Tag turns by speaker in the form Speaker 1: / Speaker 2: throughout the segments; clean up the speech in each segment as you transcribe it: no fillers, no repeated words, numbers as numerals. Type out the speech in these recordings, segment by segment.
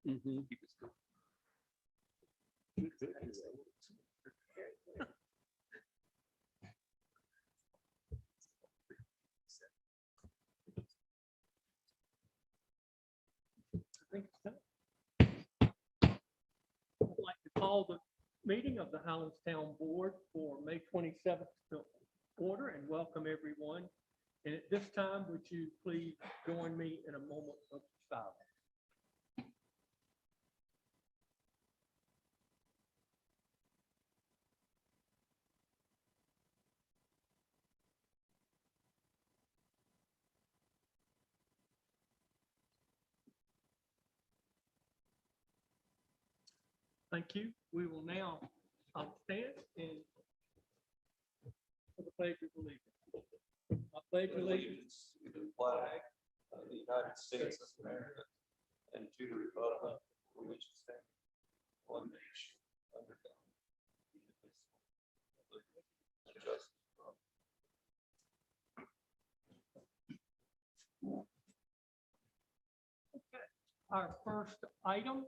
Speaker 1: Mhm.
Speaker 2: Keep it still.
Speaker 3: I think it's done. I'd like to call the meeting of the Highlands Town Board for May 27th to order and welcome everyone. And at this time, would you please join me in a moment of silence? Thank you. We will now stand and for the pledge of allegiance. I pledge allegiance
Speaker 2: to the flag of the United States of America and to the republic for which it stands, one nation, under God, indivisible, with liberty and justice for all.
Speaker 3: Okay. Our first item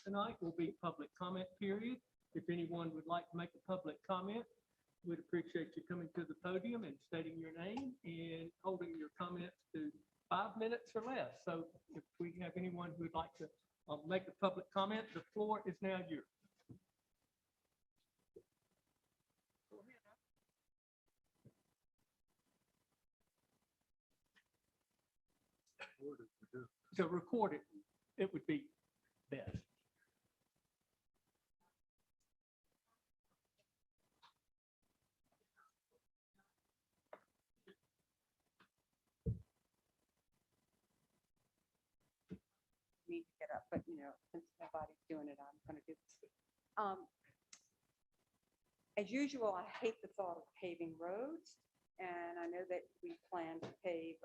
Speaker 3: tonight will be public comment period. If anyone would like to make a public comment, we'd appreciate you coming to the podium and stating your name and holding your comments to 5 minutes or less. So if we have anyone who would like to make a public comment, the floor is now yours. To record it, it would be best.
Speaker 4: Need to get up, but since nobody's doing it, I'm going to do this. As usual, I hate the thought of paving roads, and I know that we plan to pave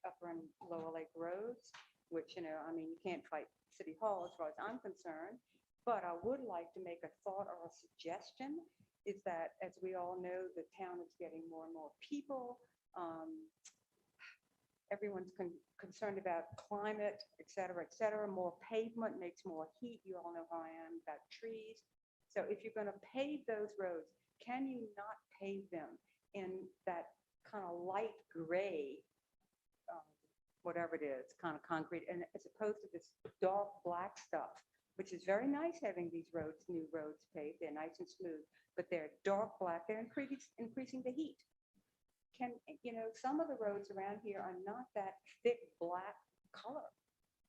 Speaker 4: Upper and Lower Lake roads, which you can't fight City Hall as far as I'm concerned. But I would like to make a thought or a suggestion is that, as we all know, the town is getting more and more people. Everyone's concerned about climate, et cetera, et cetera. More pavement makes more heat. You all know how I am about trees. So if you're going to pave those roads, can you not pave them in that kind of light gray, whatever it is, kind of concrete, and as opposed to this dark black stuff, which is very nice having these roads, new roads paved. They're nice and smooth, but they're dark black. They're increasing the heat. Some of the roads around here are not that thick black color.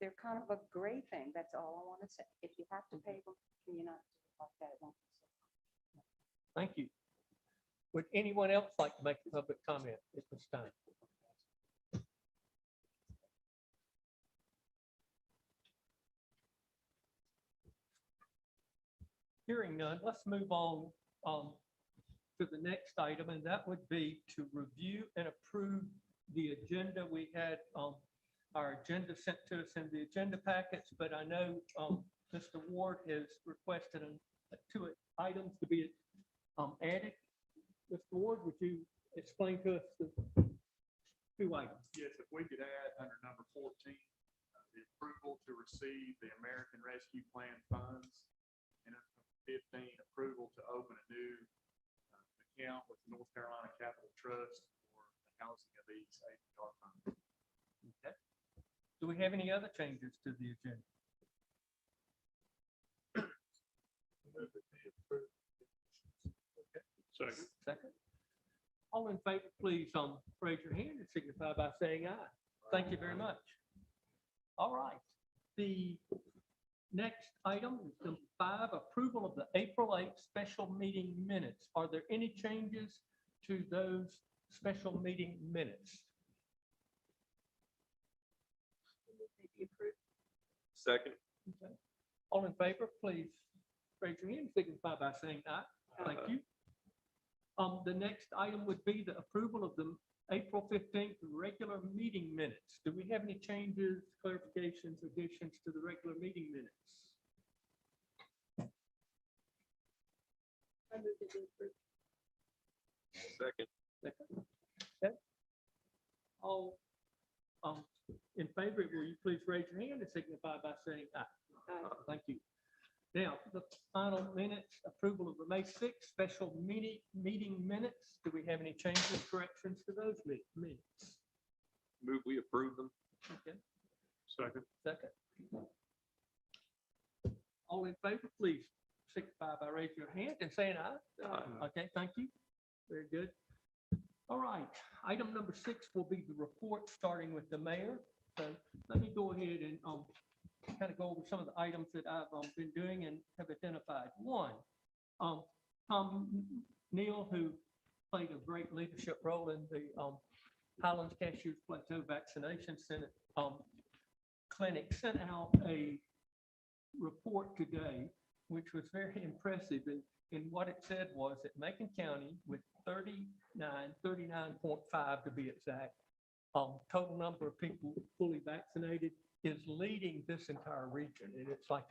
Speaker 4: They're kind of a gray thing. That's all I want to say. If you have to pave them, can you not do it like that? It won't be so.
Speaker 3: Thank you. Would anyone else like to make a public comment at this time? Hearing none, let's move on to the next item, and that would be to review and approve the agenda. We had our agenda sent to us in the agenda packets, but I know Mr. Ward has requested 2 items to be added. Mr. Ward, would you explain to us the 2 items?
Speaker 5: Yes, if we could add under number 14, the approval to receive the American Rescue Plan funds, and 15, approval to open a new account with the North Carolina Capital Trust for the housing of these APR funds.
Speaker 3: Okay. Do we have any other changes to the agenda?
Speaker 5: Okay.
Speaker 3: Second. All in favor, please raise your hand and signify by saying aye. Thank you very much. All right. The next item is number 5, approval of the April 8th special meeting minutes. Are there any changes to those special meeting minutes?
Speaker 2: Second.
Speaker 3: Okay. All in favor, please raise your hand and signify by saying aye. Thank you. The next item would be the approval of the April 15th regular meeting minutes. Do we have any changes, clarifications, additions to the regular meeting minutes?
Speaker 4: I move to approve.
Speaker 2: Second.
Speaker 3: Second. Okay. All in favor, will you please raise your hand and signify by saying aye? Thank you. Now, the final minutes, approval of the May 6th special meeting minutes. Do we have any changes, corrections to those minutes?
Speaker 2: Move we approve them.
Speaker 3: Okay,
Speaker 5: Second.
Speaker 3: second. All in favor, please signify by raising your hand and saying aye.
Speaker 2: Aye.
Speaker 3: Okay, thank you. Very good. All right, item number 6 will be the report, starting with the mayor. So let me go ahead and kind of go over some of the items that I've been doing and have identified. One, Tom Neal, who played a great leadership role in the Highlands Cashews Plateau Vaccination Center clinic, sent out a report today, which was very impressive. And what it said was that Macon County, with 39.5 to be exact, total number of people fully vaccinated, is leading this entire region. And it's like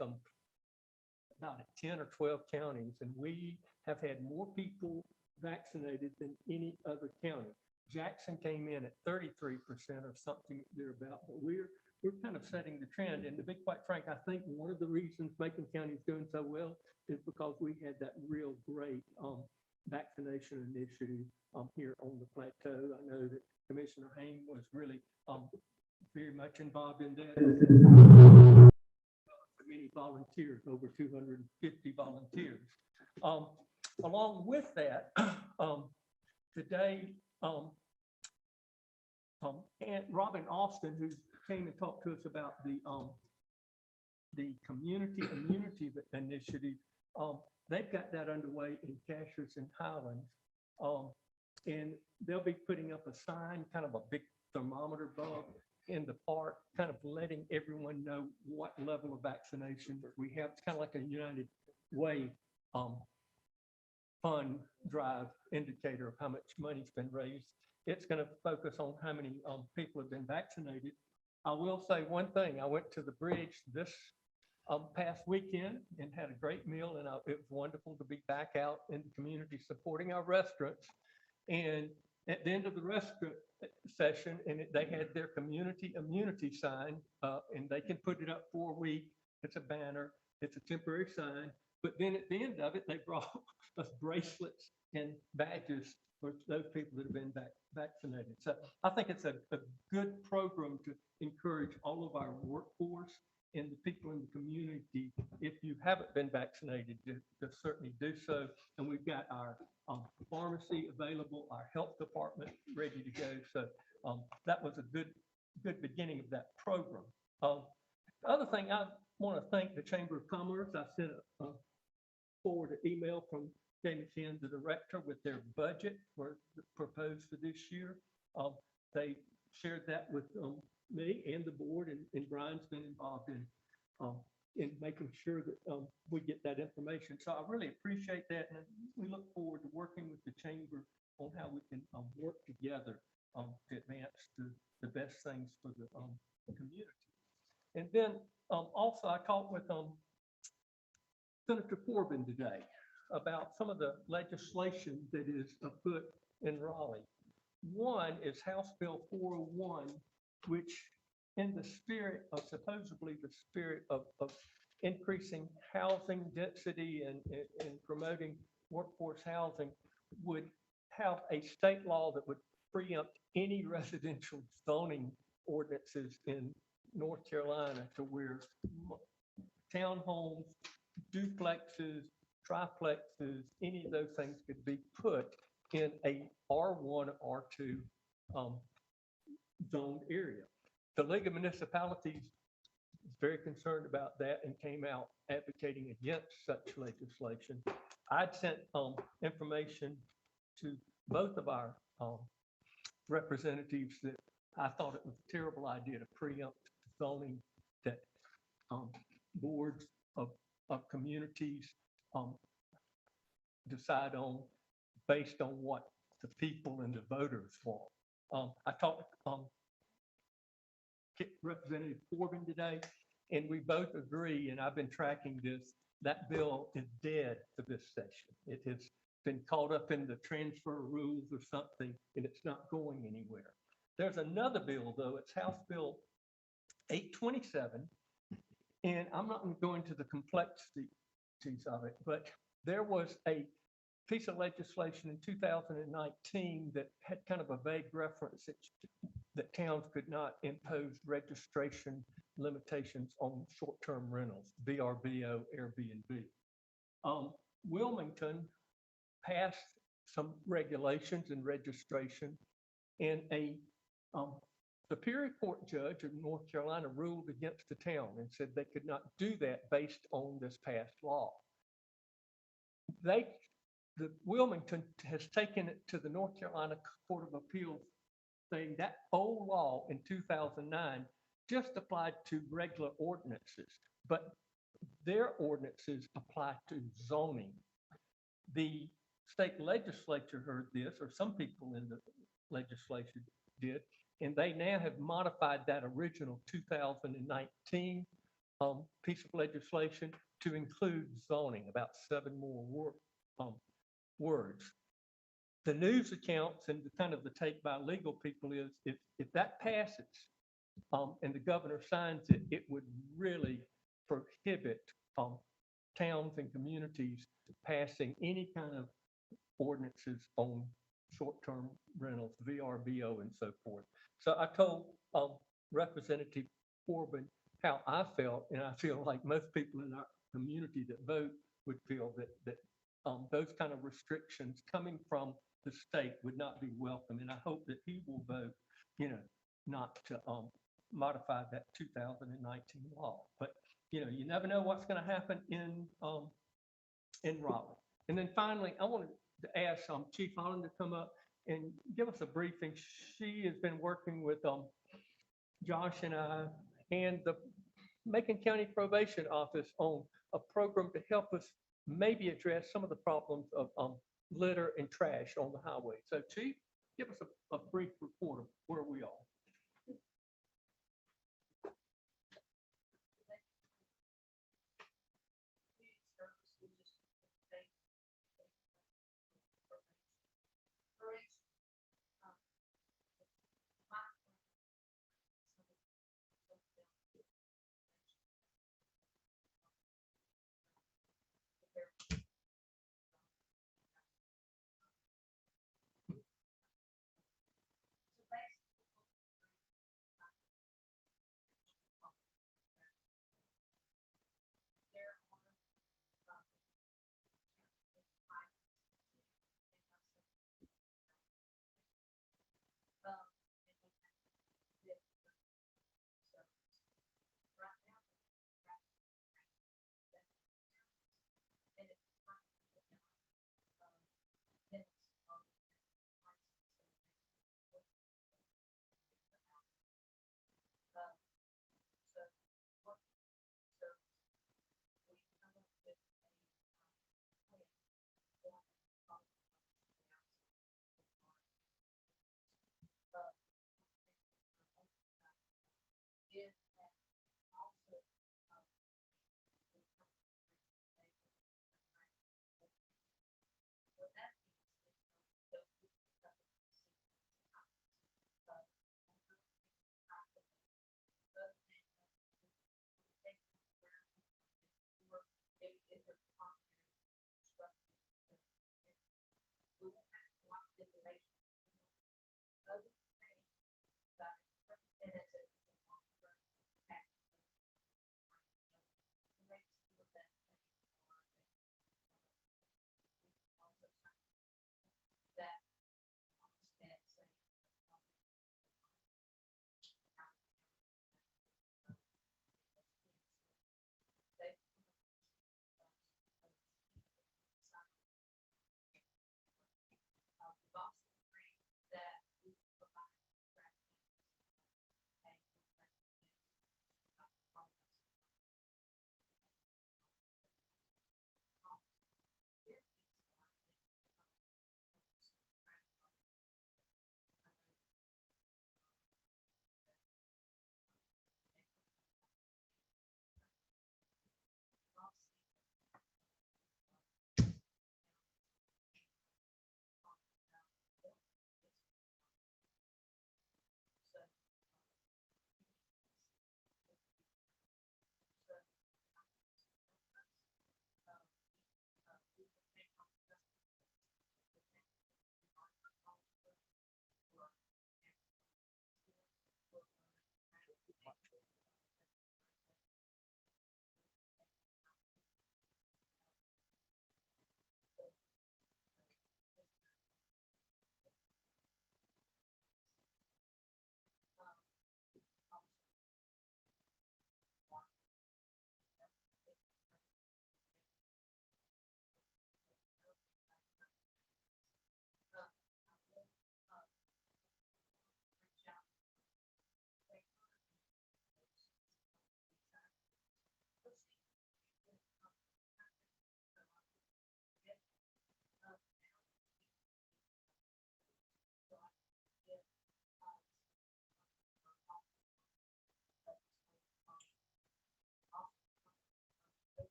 Speaker 3: about 10 or 12 counties, and we have had more people vaccinated than any other county. Jackson came in at 33% or something thereabout, but we're kind of setting the trend. And to be quite frank, I think one of the reasons Macon County is doing so well is because we had that real great vaccination initiative here on the plateau. I know that Commissioner Hain was really very much involved in that. Many volunteers, over 250 volunteers. Along with that, today, and Robin Austin, who came and talked to us about the community immunity initiative, they've got that underway in Cashews and Highlands. And they'll be putting up a sign, kind of a big thermometer bulb in the park, kind of letting everyone know what level of vaccination we have. It's kind of like a United Way fund drive indicator of how much money's been raised. It's going to focus on how many people have been vaccinated. I will say one thing. I went to the bridge this past weekend and had a great meal, and it was wonderful to be back out in the community supporting our restaurants. And at the end of the restaurant session, and they had their community immunity sign, and they can put it up for a week. It's a banner, it's a temporary sign. But then at the end of it, they brought us bracelets and badges for those people that have been vaccinated. So I think it's a good program to encourage all of our workforce and the people in the community, if you haven't been vaccinated, to certainly do so. And we've got our pharmacy available, our health department ready to go. So that was a good beginning of that program. The other thing, I want to thank the Chamber of Commerce. I sent a forwarded email from Jamie Finn, the director, with their budget proposed for this year. They shared that with me and the board, and Brian's been involved in making sure that we get that information. So I really appreciate that, and we look forward to working with the chamber on how we can work together to advance the best things for the community. And then also I talked with Senator Corbin today about some of the legislation that is afoot in Raleigh. One is House Bill 401, which in the spirit of supposedly the spirit of increasing housing density and promoting workforce housing, would have a state law that would preempt any residential zoning ordinances in North Carolina, to where townhomes, duplexes, triplexes, any of those things could be put in a R1, R2 zoned area. The League of Municipalities is very concerned about that and came out advocating against such legislation. I'd sent information to both of our representatives that I thought it was a terrible idea to preempt zoning that boards of communities decide on based on what the people and the voters want. I talked to Representative Corbin today, and we both agree, and I've been tracking this, that bill is dead for this session. It has been caught up in the transfer rules or something, and it's not going anywhere. There's another bill, though. It's House Bill 827, And I'm not going to go into the complexities of it, but there was a piece of legislation in 2019 that had kind of a vague reference that towns could not impose registration limitations on short-term rentals, VRBO, Airbnb. Wilmington passed some regulations and registration, and a Superior Court judge of North Carolina ruled against the town and said they could not do that based on this past law. The Wilmington has taken it to the North Carolina Court of Appeals, saying that old law in 2009 just applied to regular ordinances, but their ordinances apply to zoning. The state legislature heard this, or some people in the legislature did, and they now have modified that original 2019 piece of legislation to include zoning, about 7 more words. The news accounts and the kind of the take by legal people is if that passes and the governor signs it, it would really prohibit towns and communities passing any kind of ordinances on short-term rentals, VRBO and so forth. So I told Representative Corbin how I felt, and I feel like most people in our community that vote would feel that those kind of restrictions coming from the state would not be welcome. And I hope that he will vote, not to modify that 2019 law. But, you never know what's going to happen in Raleigh. And then finally, I wanted to ask Chief Holland to come up and give us a briefing. She has been working with Josh and I and the Macon County Probation Office on a program to help us maybe address some of the problems of litter and trash on the highway. So Chief, give us a brief report of where we are.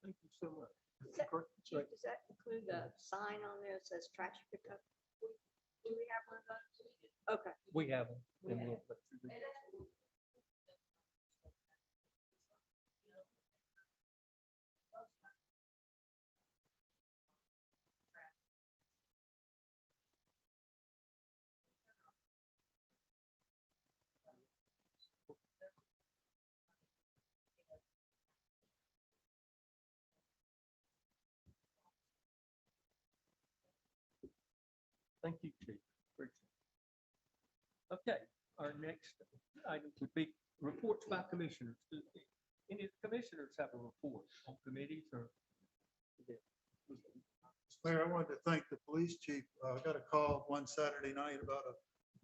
Speaker 3: Thank you so much.
Speaker 1: Chief, does that include the sign on there that says trash pickup? Do we have one of those? Okay.
Speaker 3: We have them.
Speaker 1: We
Speaker 3: and
Speaker 1: have
Speaker 3: we'll put through the- Thank you, Chief. Appreciate it. Okay, our next item would be reports by commissioners. Do any of the commissioners have a report on committees or?
Speaker 6: Mayor, I wanted to thank the police chief. I got a call one Saturday night about a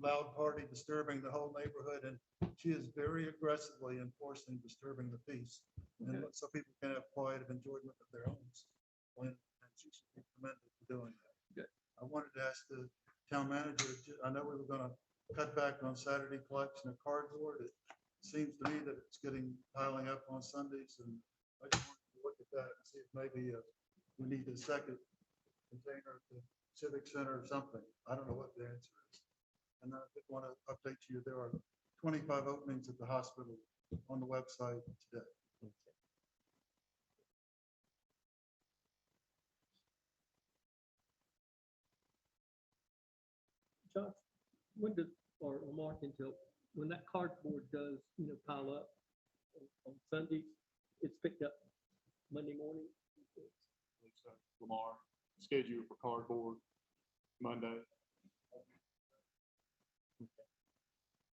Speaker 6: loud party disturbing the whole neighborhood, and she is very aggressively enforcing disturbing the peace. And
Speaker 3: Okay.
Speaker 6: so people can have quiet of enjoyment of their homes. And she should be commended for doing that.
Speaker 3: Good.
Speaker 6: I wanted to ask the town manager, I know we were gonna cut back on Saturday collection of cardboard. It seems to me that it's getting piling up on Sundays, and I just wanted to look at that and see if maybe we need a second container at the Civic Center or something. I don't know what the answer is. And I did want to update you, there are 25 openings at the hospital on the website today.
Speaker 3: Josh, when does, or Mark, until, when that cardboard does, pile up on Sundays, it's picked up Monday morning?
Speaker 5: Lisa Lamar, scheduled for cardboard Monday.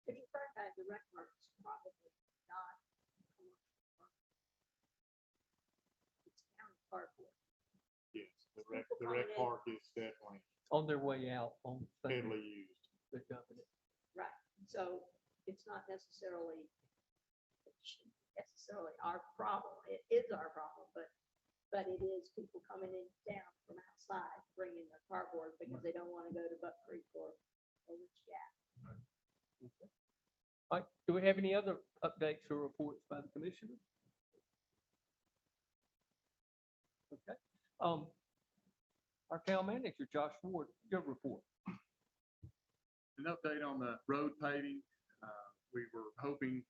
Speaker 1: If you find that the rec mark is probably not. It's county cardboard.
Speaker 5: Yes, the rec park is definitely
Speaker 3: On their way out on Sunday,
Speaker 5: heavily used.
Speaker 3: they're dumping it.
Speaker 1: Right, so it's not necessarily our problem. It is our problem, but it is people coming in town from outside, bringing their cardboard because they don't want to go to Buck Creek or Rich Gap.
Speaker 3: All right, do we have any other updates or reports by the commissioner? Okay, our town manager, Josh Ward, your report.
Speaker 5: An update on the road paving. We were hoping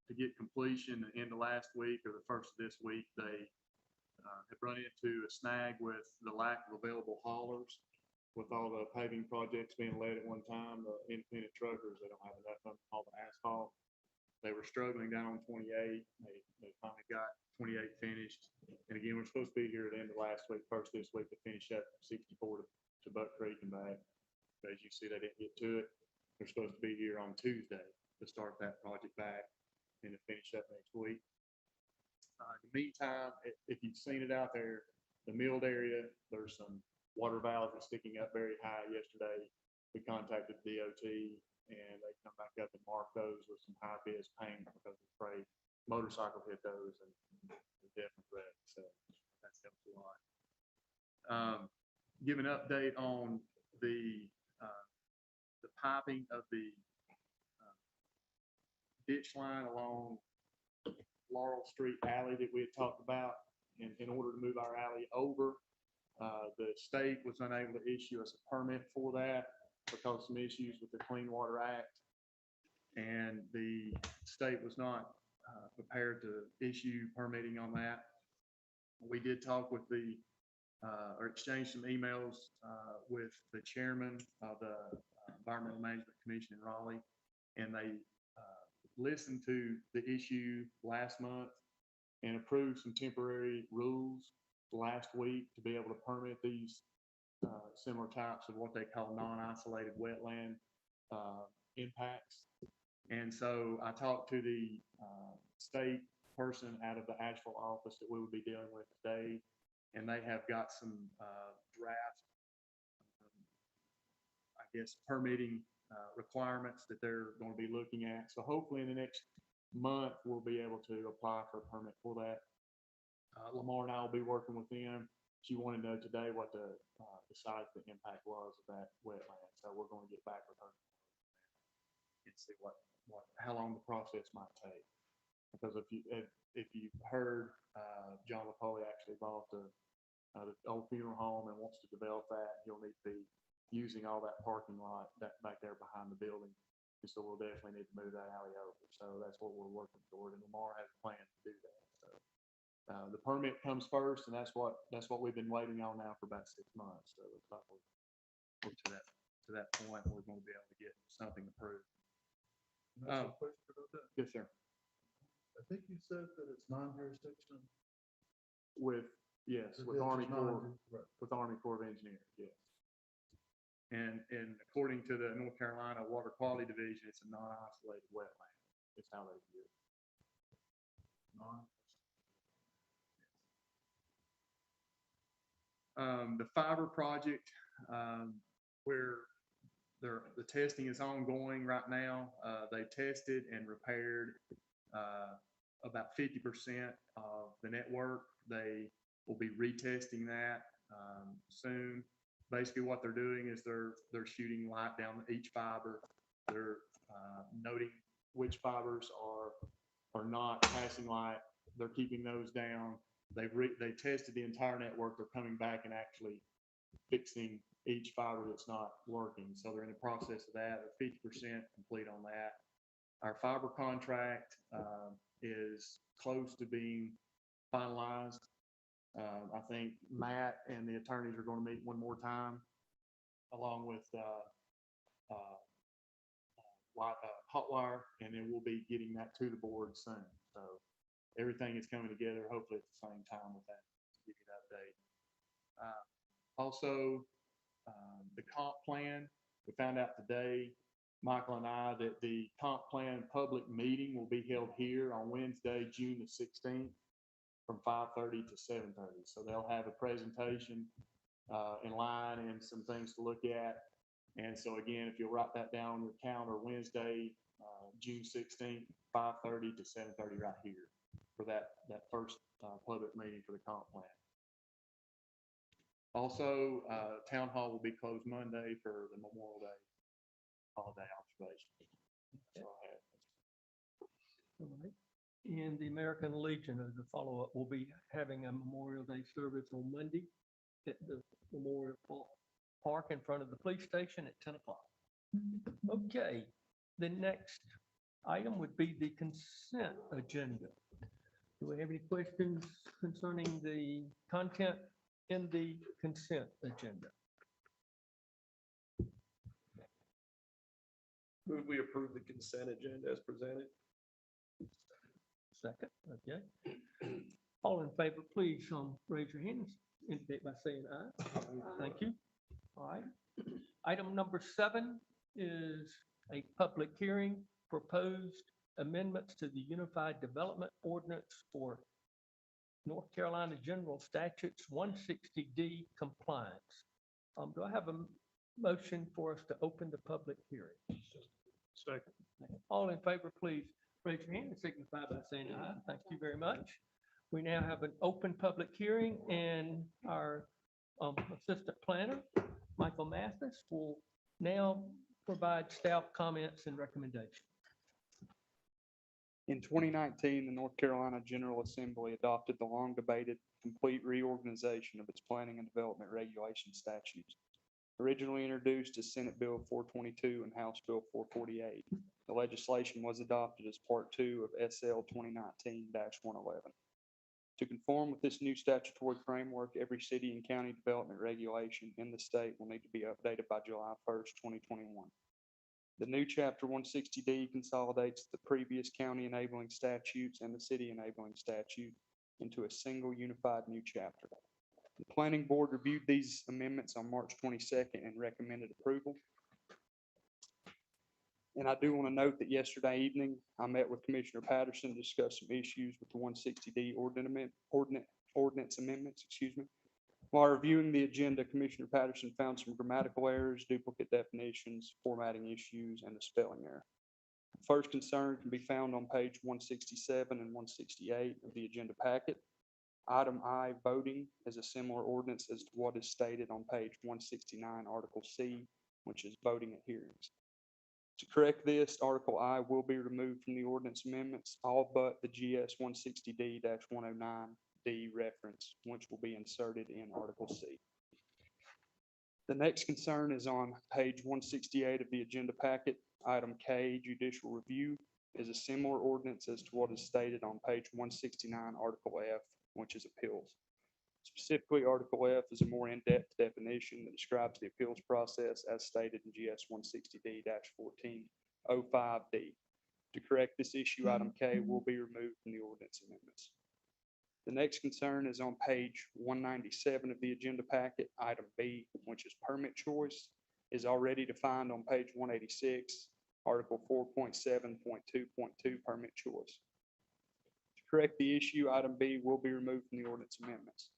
Speaker 5: to get completion at the end of last week or the first of this week. They have run into a snag with the lack of available haulers. With all the paving projects being led at one time, the independent truckers, they don't have enough of all the asphalt. They were struggling down on 28. They finally got 28 finished. And again, we're supposed to be here at the end of last week, first this week to finish up 64 to Buck Creek and back. But as you see, they didn't get to it. They're supposed to be here on Tuesday to start that project back and to finish up next week. In the meantime, if you've seen it out there, the milled area, there's some water valves are sticking up very high yesterday. We contacted DOT and they come back up and mark those with some high vis paint because they're afraid motorcycle hit those and they're definitely wrecked. So that helps a lot. Give an update on the piping of the ditch line along Laurel Street alley that we had talked about. In order to move our alley over, the state was unable to issue us a permit for that because of some issues with the Clean Water Act. And the state was not prepared to issue permitting on that. We did talk with or exchange some emails with the chairman of the Environmental Management Commission in Raleigh, and they listened to the issue last month and approved some temporary rules last week to be able to permit these similar types of what they call non-isolated wetland impacts. And so I talked to the state person out of the Asheville office that we would be dealing with today, and they have got some draft, I guess, permitting requirements that they're going to be looking at. So hopefully in the next month, we'll be able to apply for a permit for that. Lamar and I will be working with them. She wanted to know today what the size of the impact was of that wetland. So we're going to get back with her and see how long the process might take. Because if you heard, John LaPoli actually bought the old funeral home and wants to develop that. He'll need to be using all that parking lot that back there behind the building. And so we'll definitely need to move that alley over. So that's what we're working toward. And Lamar has a plan to do that. So the permit comes first, and that's what we've been waiting on now for about 6 months. So it's like we're to that point where we're going to be able to get something approved.
Speaker 6: That's a question about that.
Speaker 5: Yes, sir.
Speaker 6: I think you said that it's non-jurisdiction.
Speaker 5: With
Speaker 6: It's
Speaker 5: Army
Speaker 6: just
Speaker 5: Corps,
Speaker 6: right.
Speaker 5: with Army Corps of Engineers, yes. And according to the North Carolina Water Quality Division, it's a non-isolated wetland. It's how they view it. The fiber project, where the testing is ongoing right now. They tested and repaired about 50% of the network. They will be retesting that soon. Basically, what they're doing is they're shooting light down each fiber. They're noting which fibers are not passing light. They're keeping those down. They tested the entire network. They're coming back and actually fixing each fiber that's not working. So they're in the process of that. They're 50% complete on that. Our fiber contract is close to being finalized. I think Matt and the attorneys are going to meet one more time, along with Hotwire, and then we'll be getting that to the board soon. So everything is coming together, hopefully at the same time with that, to give you an update. Also, the comp plan, we found out today, Michael and I, that the comp plan public meeting will be held here on Wednesday, June the 16th from 5:30 to 7:30. So they'll have a presentation in line and some things to look at. And so again, if you'll write that down on your calendar, Wednesday, June 16th, 5:30 to 7:30 right here for that first public meeting for the comp plan. Also, town hall will be closed Monday for the Memorial Day holiday observation. That's all I have.
Speaker 3: All right. And the American Legion, as a follow-up, will be having a Memorial Day service on Monday at the Memorial Park in front of the police station at 10 o'clock. Okay, the next item would be the consent agenda. Do we have any questions concerning the content in the consent agenda?
Speaker 2: Move we approve the consent agenda as presented.
Speaker 3: Second, okay. All in favor, please raise your hands, indicate by saying aye. Thank you. All right. Item number 7 is a public hearing, proposed amendments to the Unified Development Ordinance for North Carolina General Statutes 160D compliance. Do I have a motion for us to open the public hearing? Second. All in favor, please raise your hand and signify by saying aye. Thank you very much. We now have an open public hearing, and our assistant planner, Michael Mathis, will now provide staff comments and recommendations.
Speaker 7: In 2019, the North Carolina General Assembly adopted the long-debated complete reorganization of its planning and development regulation statutes. Originally introduced as Senate Bill 422 and House Bill 448, the legislation was adopted as Part 2 of SL 2019-111. To conform with this new statutory framework, every city and county development regulation in the state will need to be updated by July 1st, 2021. The new Chapter 160D consolidates the previous county enabling statutes and the city enabling statute into a single unified new chapter. The Planning Board reviewed these amendments on March 22nd and recommended approval. And I do want to note that yesterday evening, I met with Commissioner Patterson to discuss some issues with the 160D ordinance amendments, While reviewing the agenda, Commissioner Patterson found some grammatical errors, duplicate definitions, formatting issues, and a spelling error. The first concern can be found on page 167 and 168 of the agenda packet. Item I, voting, is a similar ordinance as to what is stated on page 169, Article C, which is voting at hearings. To correct this, Article I will be removed from the ordinance amendments, all but the GS 160D-109D reference, which will be inserted in Article C. The next concern is on page 168 of the agenda packet. Item K, judicial review, is a similar ordinance as to what is stated on page 169, Article F, which is appeals. Specifically, Article F is a more in-depth definition that describes the appeals process as stated in GS 160D-1405D. To correct this issue, item K will be removed from the ordinance amendments. The next concern is on page 197 of the agenda packet. Item B, which is permit choice, is already defined on page 186, Article 4.7.2.2, permit choice. To correct the issue, item B will be removed from the ordinance amendments.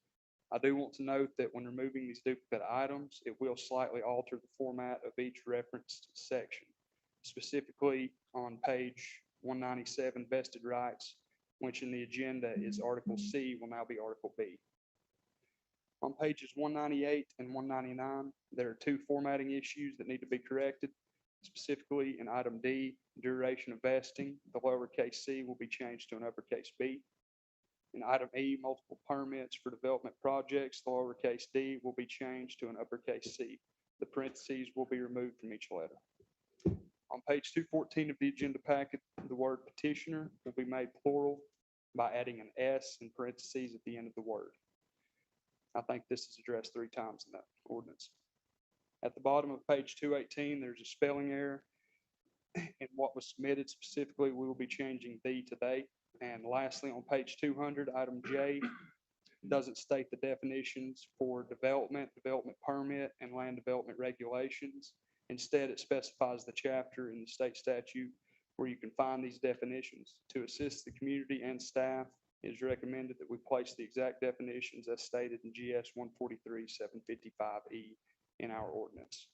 Speaker 7: I do want to note that when removing these duplicate items, it will slightly alter the format of each referenced section. Specifically, on page 197, vested rights, which in the agenda is Article C, will now be Article B. On pages 198 and 199, there are two formatting issues that need to be corrected. Specifically, in item D, duration of vesting, the lowercase c will be changed to an uppercase B. In item E, multiple permits for development projects, the lowercase d will be changed to an uppercase C. The parentheses will be removed from each letter. On page 214 of the agenda packet, the word petitioner will be made plural by adding an S in parentheses at the end of the word. I think this is addressed 3 times in that ordinance. At the bottom of page 218, there's a spelling error in what was submitted. Specifically, we will be changing the to they. And lastly, on page 200, item J doesn't state the definitions for development permit, and land development regulations. Instead, it specifies the chapter in the state statute where you can find these definitions. To assist the community and staff, it is recommended that we place the exact definitions as stated in GS 143-755E in our ordinance.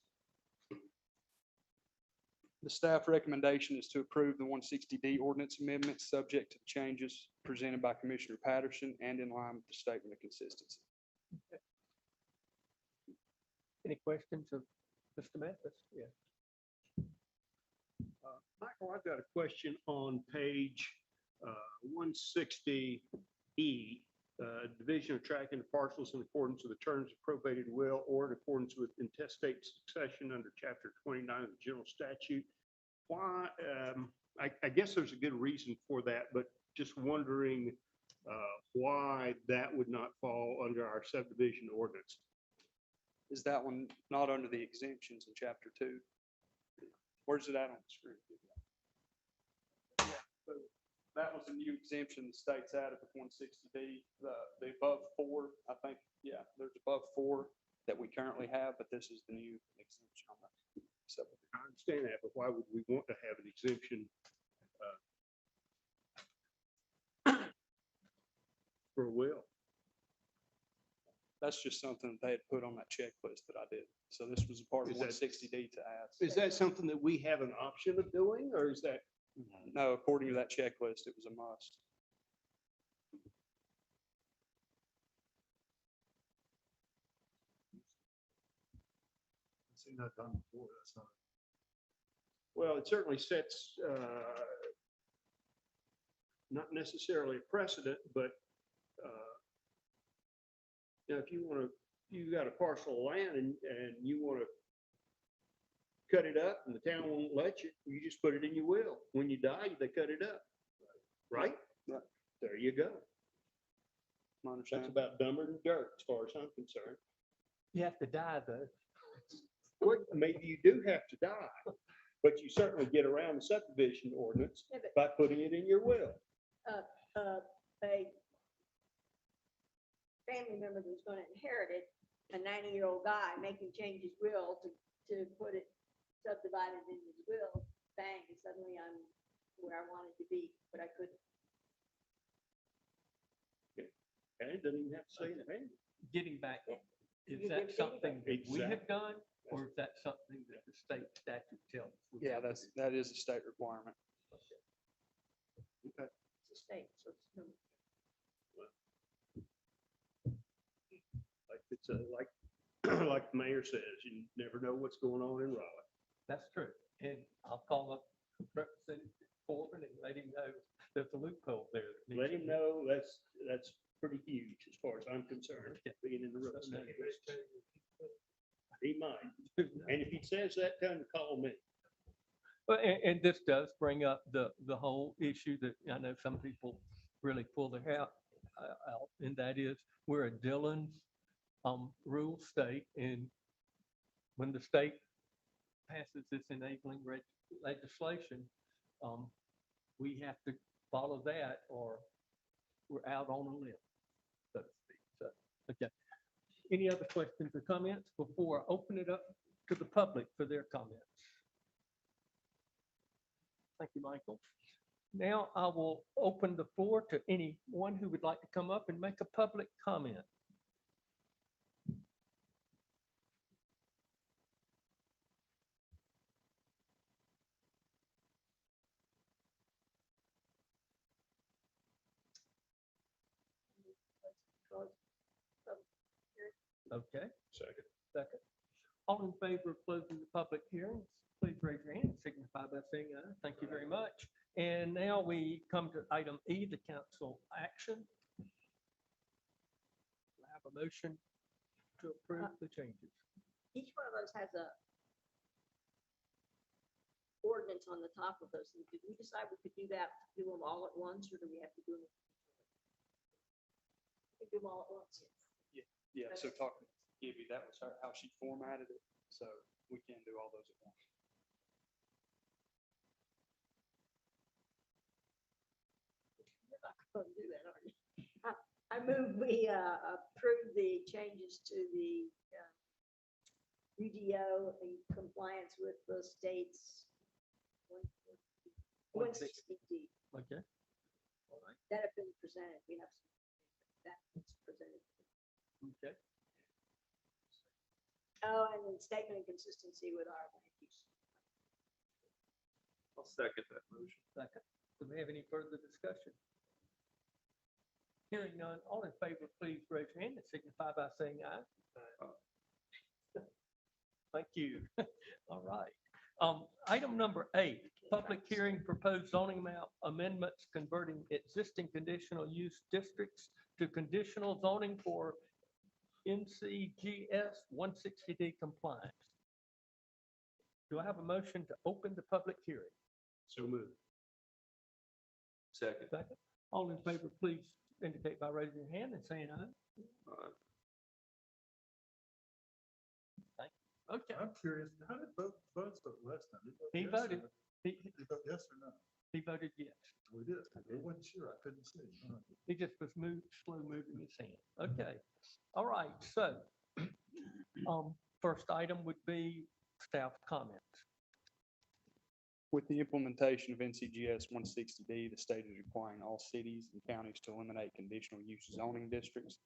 Speaker 7: The staff recommendation is to approve the 160D ordinance amendment subject to changes presented by Commissioner Patterson and in line with the statement of consistency.
Speaker 3: Any questions of Mr. Mathis? Yeah.
Speaker 8: Michael, I've got a question on page 160E, division of tract into parcels in accordance with the terms of probated will or in accordance with intestate succession under Chapter 29 of the General Statute. Why? I guess there's a good reason for that, but just wondering why that would not fall under our subdivision ordinance.
Speaker 7: Is that one not under the exemptions in Chapter 2? Where's it at on the screen? Yeah, so that was a new exemption the state's added with 160D. The above 4, I think, yeah, there's above 4 that we currently have, but this is the new exemption on that.
Speaker 8: I understand that, but why would we want to have an exemption for a will?
Speaker 7: That's just something that they had put on that checklist that I did. So this was a part of
Speaker 8: Is that-
Speaker 7: 160D to add.
Speaker 8: Is that something that we have an option of doing, or is that?
Speaker 7: No, according to that checklist, it was a must.
Speaker 6: I've seen that done before, that's not.
Speaker 8: Well, it certainly sets, not necessarily a precedent, but, you know, if you want to, you got a parcel of land and you want to cut it up and the town won't let you, you just put it in your will. When you die, they cut it up. Right?
Speaker 7: Right.
Speaker 8: There you go.
Speaker 7: My
Speaker 8: That's
Speaker 7: understanding.
Speaker 8: about dumber than dirt, as far as I'm concerned.
Speaker 3: You have to die though.
Speaker 8: Well, maybe you do have to die, but you certainly get around the subdivision ordinance
Speaker 1: Yeah, but,
Speaker 8: by putting it in your will.
Speaker 1: a family member who's gonna inherit it, a 90-year-old guy making change his will to put it subdivided in his will, bang, suddenly I'm where I wanted to be, but I couldn't.
Speaker 8: And it doesn't even have to say anything.
Speaker 3: Getting back,
Speaker 1: Yeah.
Speaker 3: is
Speaker 1: You
Speaker 3: that
Speaker 1: give it to
Speaker 3: something that we have
Speaker 8: Exactly.
Speaker 3: done, or is that something that the state statute tells us? we
Speaker 7: Yeah,
Speaker 3: have to
Speaker 7: that
Speaker 3: do?
Speaker 7: is a state requirement.
Speaker 1: It's a state, so it's no.
Speaker 8: Like it's like, like the mayor says, you never know what's going on in Raleigh.
Speaker 3: That's true. And I'll call up Representative Corbin and let him know there's a loophole there. that needs
Speaker 8: Let
Speaker 3: to
Speaker 8: him
Speaker 3: be-
Speaker 8: know that's pretty huge as far as I'm concerned, being in the real
Speaker 3: So, no,
Speaker 8: estate business. He might. And if he says that, tell him to call me.
Speaker 3: But, and this does bring up the whole issue that I know some people really pull their hair out, and that is, we're a Dillon's rural state, and when the state passes this enabling legislation, we have to follow that, or we're out on a limb, so to speak. So, okay. Any other questions or comments before I open it up to the public for their comments? Thank you, Michael. Now I will open the floor to anyone who would like to come up and make a public comment. Okay,
Speaker 8: Second.
Speaker 3: second. All in favor of closing the public hearings, please raise your hand, and signify by saying aye. Thank you very much. And now we come to item E, the council action. I have a motion to approve the changes.
Speaker 1: Each one of those has a ordinance on the top of those. Did we decide we could do that, do them all at once, or do we have to do them? We can do them all at once.
Speaker 7: Yeah, so talking, Gibby, that was how she formatted it, so we can do all those at once.
Speaker 1: You're not going to do that, are you? I move we approve the changes to the UDO in compliance with the state's 160D
Speaker 3: Okay. All right.
Speaker 1: that have been presented. We have some that's presented.
Speaker 3: Okay.
Speaker 1: Oh, and then statement of consistency with our land use.
Speaker 2: I'll second that motion.
Speaker 3: Second. Do we have any further discussion? Hearing none, all in favor, please raise your hand and signify by saying aye. Thank you. All right. Item number 8, public hearing proposed zoning map amendments converting existing conditional use districts to conditional zoning for Ncgs 160D compliance. Do I have a motion to open the public hearing?
Speaker 8: So moved.
Speaker 2: Second.
Speaker 3: Second. All in favor, please indicate by raising your hand and saying aye. Okay.
Speaker 6: I'm curious, how did both vote last time?
Speaker 3: He
Speaker 6: Did vote
Speaker 3: voted,
Speaker 6: yes or no? Did vote yes or no?
Speaker 3: he voted yes.
Speaker 6: We did. I wasn't sure. I couldn't see. All right.
Speaker 3: He just was slow moving his hand. Okay. All right. So, first item would be staff comments.
Speaker 7: With the implementation of NCGS 160D, the state is requiring all cities and counties to eliminate conditional use zoning districts.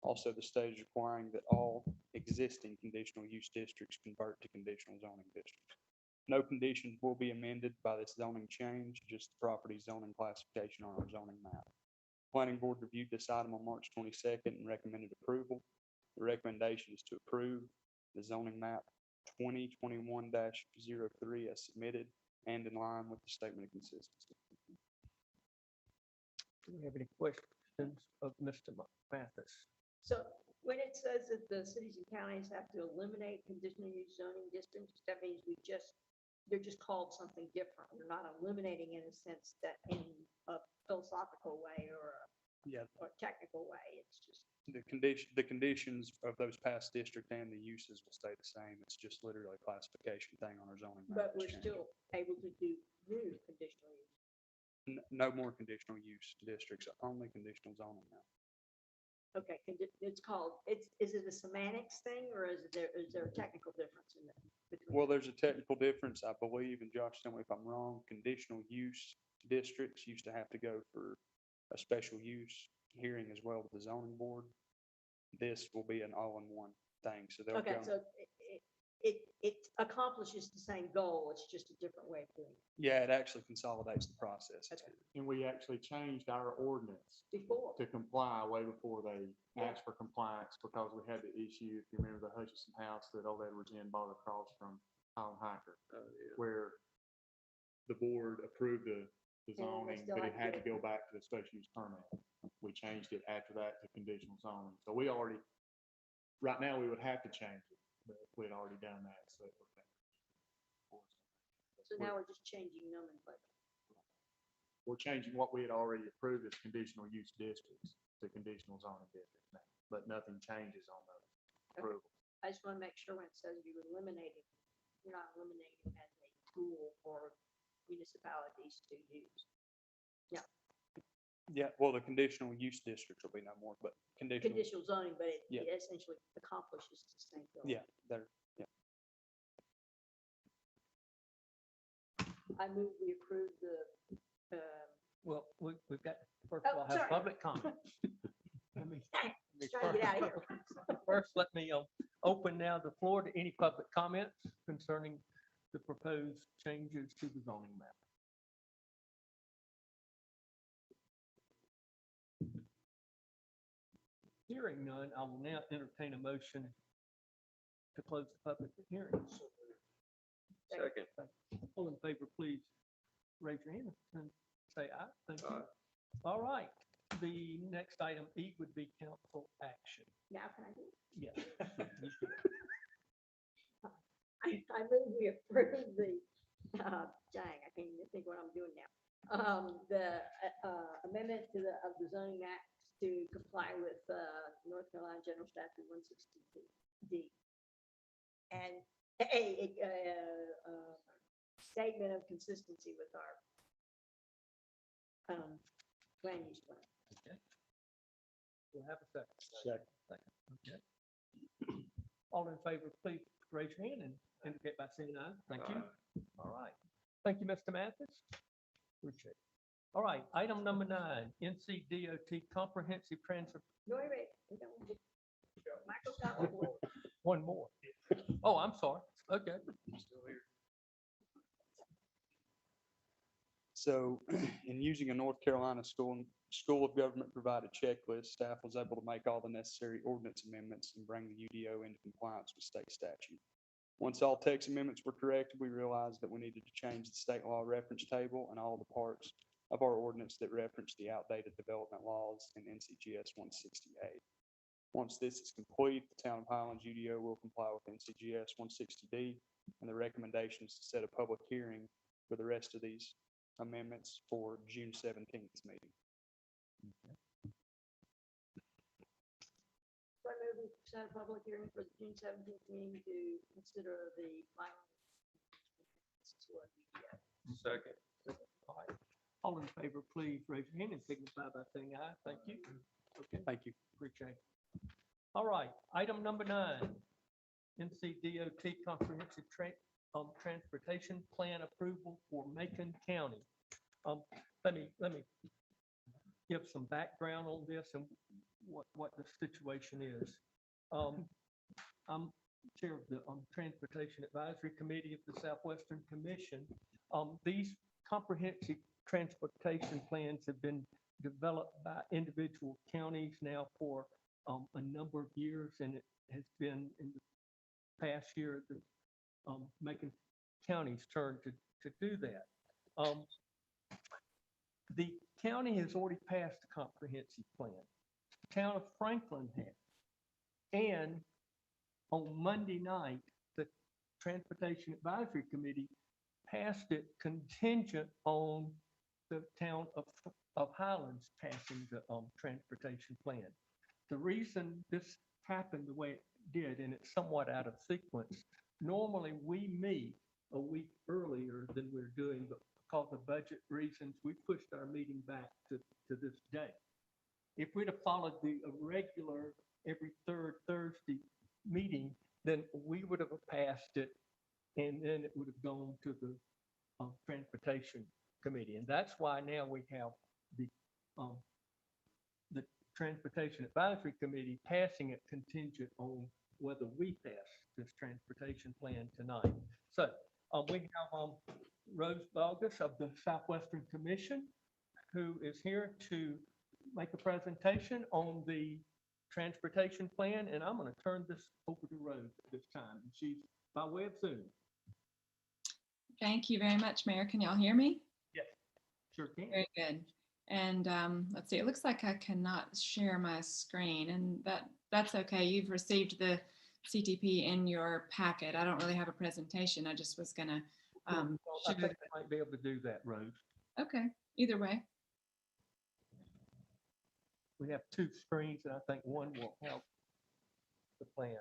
Speaker 7: Also, the state is requiring that all existing conditional use districts convert to conditional zoning districts. No conditions will be amended by this zoning change, just the property zoning classification on our zoning map. Planning Board reviewed this item on March 22nd and recommended approval. The recommendation is to approve the zoning map 2021-03 as submitted and in line with the statement of consistency.
Speaker 3: Do we have any questions of Mr. Mathis?
Speaker 1: So when it says that the cities and counties have to eliminate conditional use zoning districts, that means they're just called something different. We're not eliminating in a sense that in a philosophical way or
Speaker 7: Yeah.
Speaker 1: a technical way. It's just,
Speaker 7: The conditions of those past district and the uses will stay the same. It's just literally a classification thing on our zoning map.
Speaker 1: but
Speaker 7: that's
Speaker 1: we're
Speaker 7: changing.
Speaker 1: still able to do new conditional use.
Speaker 7: No more conditional use districts, only conditional zoning now.
Speaker 1: Okay, it's called, is it a semantics thing or is there a technical difference in that? between-
Speaker 7: Well, there's a technical difference, I believe, and Josh, tell me if I'm wrong, conditional use districts used to have to go for a special use hearing as well with the zoning board. This will be an all-in-one thing, so they'll
Speaker 1: Okay,
Speaker 7: go,
Speaker 1: so it accomplishes the same goal. It's just a different way of doing it
Speaker 7: yeah, it actually consolidates the process.
Speaker 1: Okay.
Speaker 5: And we actually changed our ordinance
Speaker 1: before.
Speaker 5: to comply way before they
Speaker 1: Yeah.
Speaker 5: asked for compliance, because we had the issue, if you remember the Hutchinson house that old Edwards Inn bought across from Highland Hiker, where the board approved the
Speaker 1: they
Speaker 5: zoning,
Speaker 1: still
Speaker 5: but it
Speaker 1: have to
Speaker 5: had to
Speaker 1: do
Speaker 5: go back to the special use permit. We changed it after that to conditional zoning. So we already, right now, we would have to change it, but we had already done that, so.
Speaker 1: So now we're just changing nomenclature.
Speaker 5: We're changing what we had already approved as conditional use districts to conditional zoning districts now, but nothing changes on those approvals.
Speaker 1: I just want to make sure when it says you're eliminating, you're not eliminating as a tool for municipalities to use.
Speaker 7: Yeah, well, the conditional use districts will be no more, but conditional,
Speaker 1: Conditional zoning, but it
Speaker 7: Yeah.
Speaker 1: essentially accomplishes the same goal.
Speaker 7: yeah, they're,
Speaker 1: I move we approve the,
Speaker 3: Well, we've got, first of
Speaker 1: Oh,
Speaker 3: all, have
Speaker 1: sorry.
Speaker 3: public comment. Let me- let me
Speaker 1: just trying to get out of here.
Speaker 3: First, let me open now the floor to any public comments concerning the proposed changes to the zoning map. Hearing none, I will now entertain a motion to close the public hearing.
Speaker 1: Second.
Speaker 3: All in favor, please raise your hand and say aye. Thank you. All right, the next item E would be council action.
Speaker 1: Now can I do it?
Speaker 3: Yes.
Speaker 1: I move we approve the, dang, I can't even think what I'm doing now. The amendment to of the zoning map to comply with North Carolina General Statute 160D. And a statement of consistency with our land use plan.
Speaker 3: We'll have a second. Second. Okay. All in favor, please raise your hand and indicate by saying aye. Thank you. All right. Thank you, Mr. Mathis. Appreciate it. All right, item number 9, NCDOT Comprehensive Transit.
Speaker 1: No, wait, we don't. Michael's got one more.
Speaker 3: One more. Oh, I'm sorry. Okay.
Speaker 7: So in using a North Carolina School of Government provided checklist, staff was able to make all the necessary ordinance amendments and bring the UDO into compliance with state statute. Once all text amendments were corrected, we realized that we needed to change the state law reference table and all the parts of our ordinance that reference the outdated development laws in Ncgs 168. Once this is complete, the town of Highlands UDO will comply with Ncgs 160D, and the recommendation is to set a public hearing for the rest of these amendments for June 17th meeting.
Speaker 1: So I move we set a public hearing for the June 17th meeting to consider the final.
Speaker 2: Second.
Speaker 3: All right. All in favor, please raise your hand and signify by saying aye. Thank you. Okay,
Speaker 7: Thank you.
Speaker 3: appreciate it. All right, item number 9, NCDOT Comprehensive Transportation Plan Approval for Macon County. Let me give some background on this, and what the situation is. I'm chair of the Transportation Advisory Committee of the Southwestern Commission. These comprehensive transportation plans have been developed by individual counties now for a number of years, and it has been in the past year the Macon County's turn to do that. The county has already passed a comprehensive plan. The town of Franklin has. And on Monday night, the Transportation Advisory Committee passed it contingent on the town of Highlands passing the transportation plan. The reason this happened the way it did, and it's somewhat out of sequence, normally we meet a week earlier than we're doing, but because of budget reasons, we pushed our meeting back to this day. If we'd have followed the regular every third Thursday meeting, then we would have passed it, and then it would have gone to the Transportation Committee. And that's why now we have the Transportation Advisory Committee passing it contingent on whether we pass this transportation plan tonight. So we have Rose Bogus of the Southwestern Commission, who is here to make a presentation on the transportation plan, and I'm going to turn this over to Rose at this time. She's by way of Zoom.
Speaker 9: Thank you very much, Mayor. Can y'all hear me?
Speaker 3: Yes, sure can.
Speaker 9: Very good. And let's see, it looks like I cannot share my screen, and that's okay. You've received the CTP in your packet. I don't really have a presentation. I just was gonna
Speaker 3: I think I might be able to do that, Rose.
Speaker 9: Okay, either way.
Speaker 3: We have two screens, and I think one will help the plan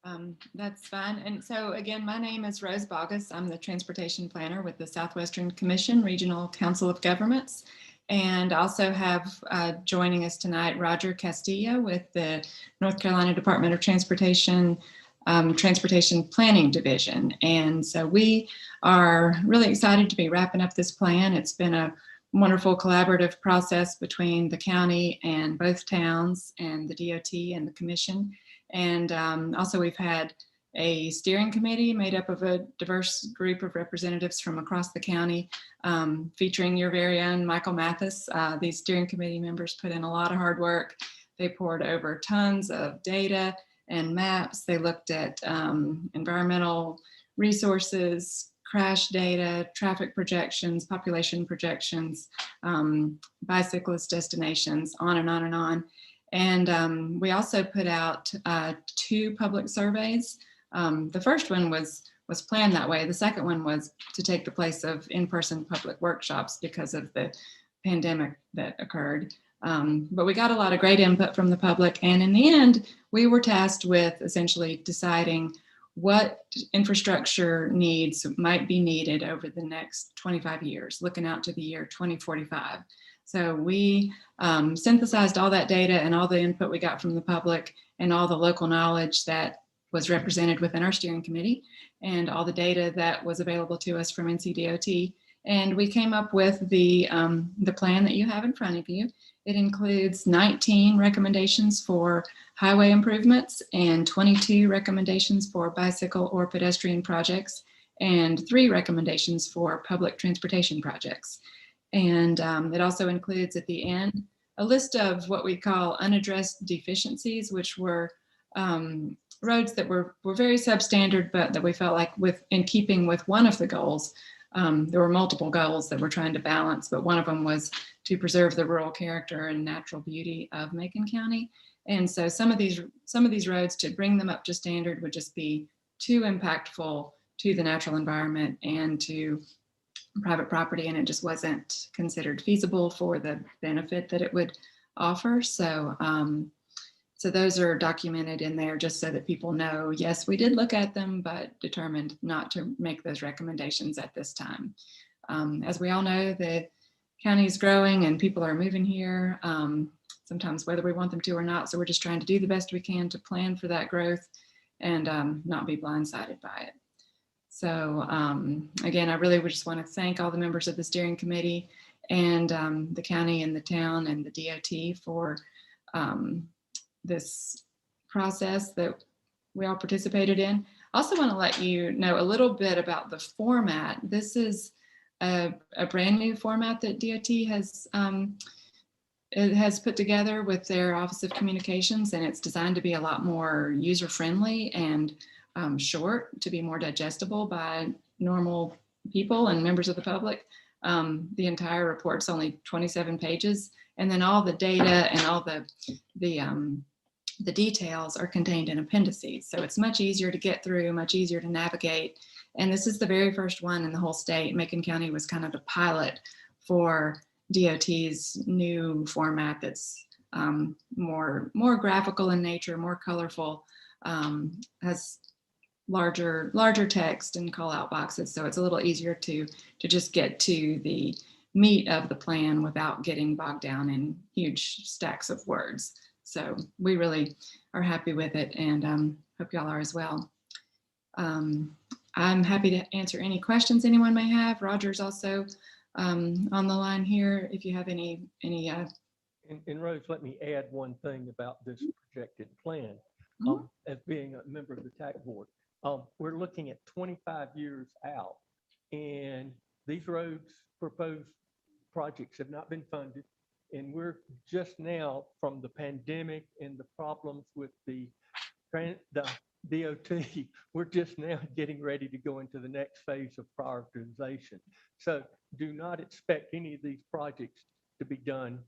Speaker 3: on.
Speaker 9: That's fine. And so again, my name is Rose Bogus. I'm the transportation planner with the Southwestern Commission Regional Council of Governments. And also have joining us tonight, Roger Castillo with the North Carolina Department of Transportation, Transportation Planning Division. And so we are really excited to be wrapping up this plan. It's been a wonderful collaborative process between the county and both towns and the DOT and the commission. And also we've had a steering committee made up of a diverse group of representatives from across the county, featuring your very own Michael Mathis. These steering committee members put in a lot of hard work. They poured over tons of data and maps. They looked at environmental resources, crash data, traffic projections, population projections, bicyclist destinations, on and on and on. And we also put out 2 public surveys. The first one was planned that way. The second one was to take the place of in-person public workshops because of the pandemic that occurred. But we got a lot of great input from the public. And in the end, we were tasked with essentially deciding what infrastructure needs might be needed over the next 25 years, looking out to the year 2045. So we synthesized all that data and all the input we got from the public and all the local knowledge that was represented within our steering committee and all the data that was available to us from NCDOT. And we came up with the plan that you have in front of you. It includes 19 recommendations for highway improvements and 22 recommendations for bicycle or pedestrian projects and 3 recommendations for public transportation projects. And it also includes at the end a list of what we call unaddressed deficiencies, which were roads that were very substandard, but that we felt like in keeping with one of the goals. There were multiple goals that we're trying to balance, but one of them was to preserve the rural character and natural beauty of Macon County. And so some of these roads, to bring them up to standard, would just be too impactful to the natural environment and to private property, and it just wasn't considered feasible for the benefit that it would offer. So so those are documented in there just so that people know, yes, we did look at them, but determined not to make those recommendations at this time. As we all know, the county is growing and people are moving here, sometimes whether we want them to or not. So we're just trying to do the best we can to plan for that growth and not be blindsided by it. So again, I really would just want to thank all the members of the steering committee and the county and the town and the DOT for this process that we all participated in. I also want to let you know a little bit about the format. This is a brand new format that DOT has put together with their Office of Communications, and it's designed to be a lot more user-friendly and short, to be more digestible by normal people and members of the public. The entire report's only 27 pages, and then all the data and all the details are contained in appendices. So it's much easier to get through, much easier to navigate. And this is the very first one in the whole state. Macon County was kind of the pilot for DOT's new format that's more graphical in nature, more colorful, has larger text and call out boxes. So it's a little easier to just get to the meat of the plan without getting bogged down in huge stacks of words. So we really are happy with it, and hope y'all are as well. I'm happy to answer any questions anyone may have. Roger's also on the line here if you have any.
Speaker 3: And Rose, let me add one thing about this projected plan. As being a member of the TAC board, we're looking at 25 years out, and these roads proposed projects have not been funded. And we're just now, from the pandemic and the problems with the DOT, we're just now getting ready to go into the next phase of prioritization. So do not expect any of these projects to be done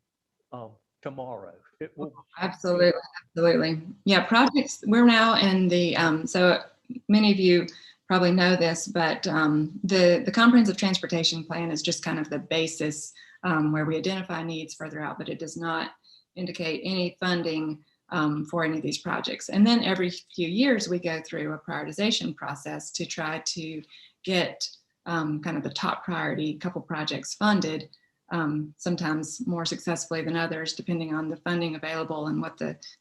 Speaker 3: tomorrow. It will
Speaker 9: Absolutely. Yeah, projects, we're now in the, so many of you probably know this, but the comprehensive transportation plan is just kind of the basis where we identify needs further out, but it does not indicate any funding for any of these projects. And then every few years we go through a prioritization process to try to get kind of the top priority couple projects funded, sometimes more successfully than others, depending on the funding available and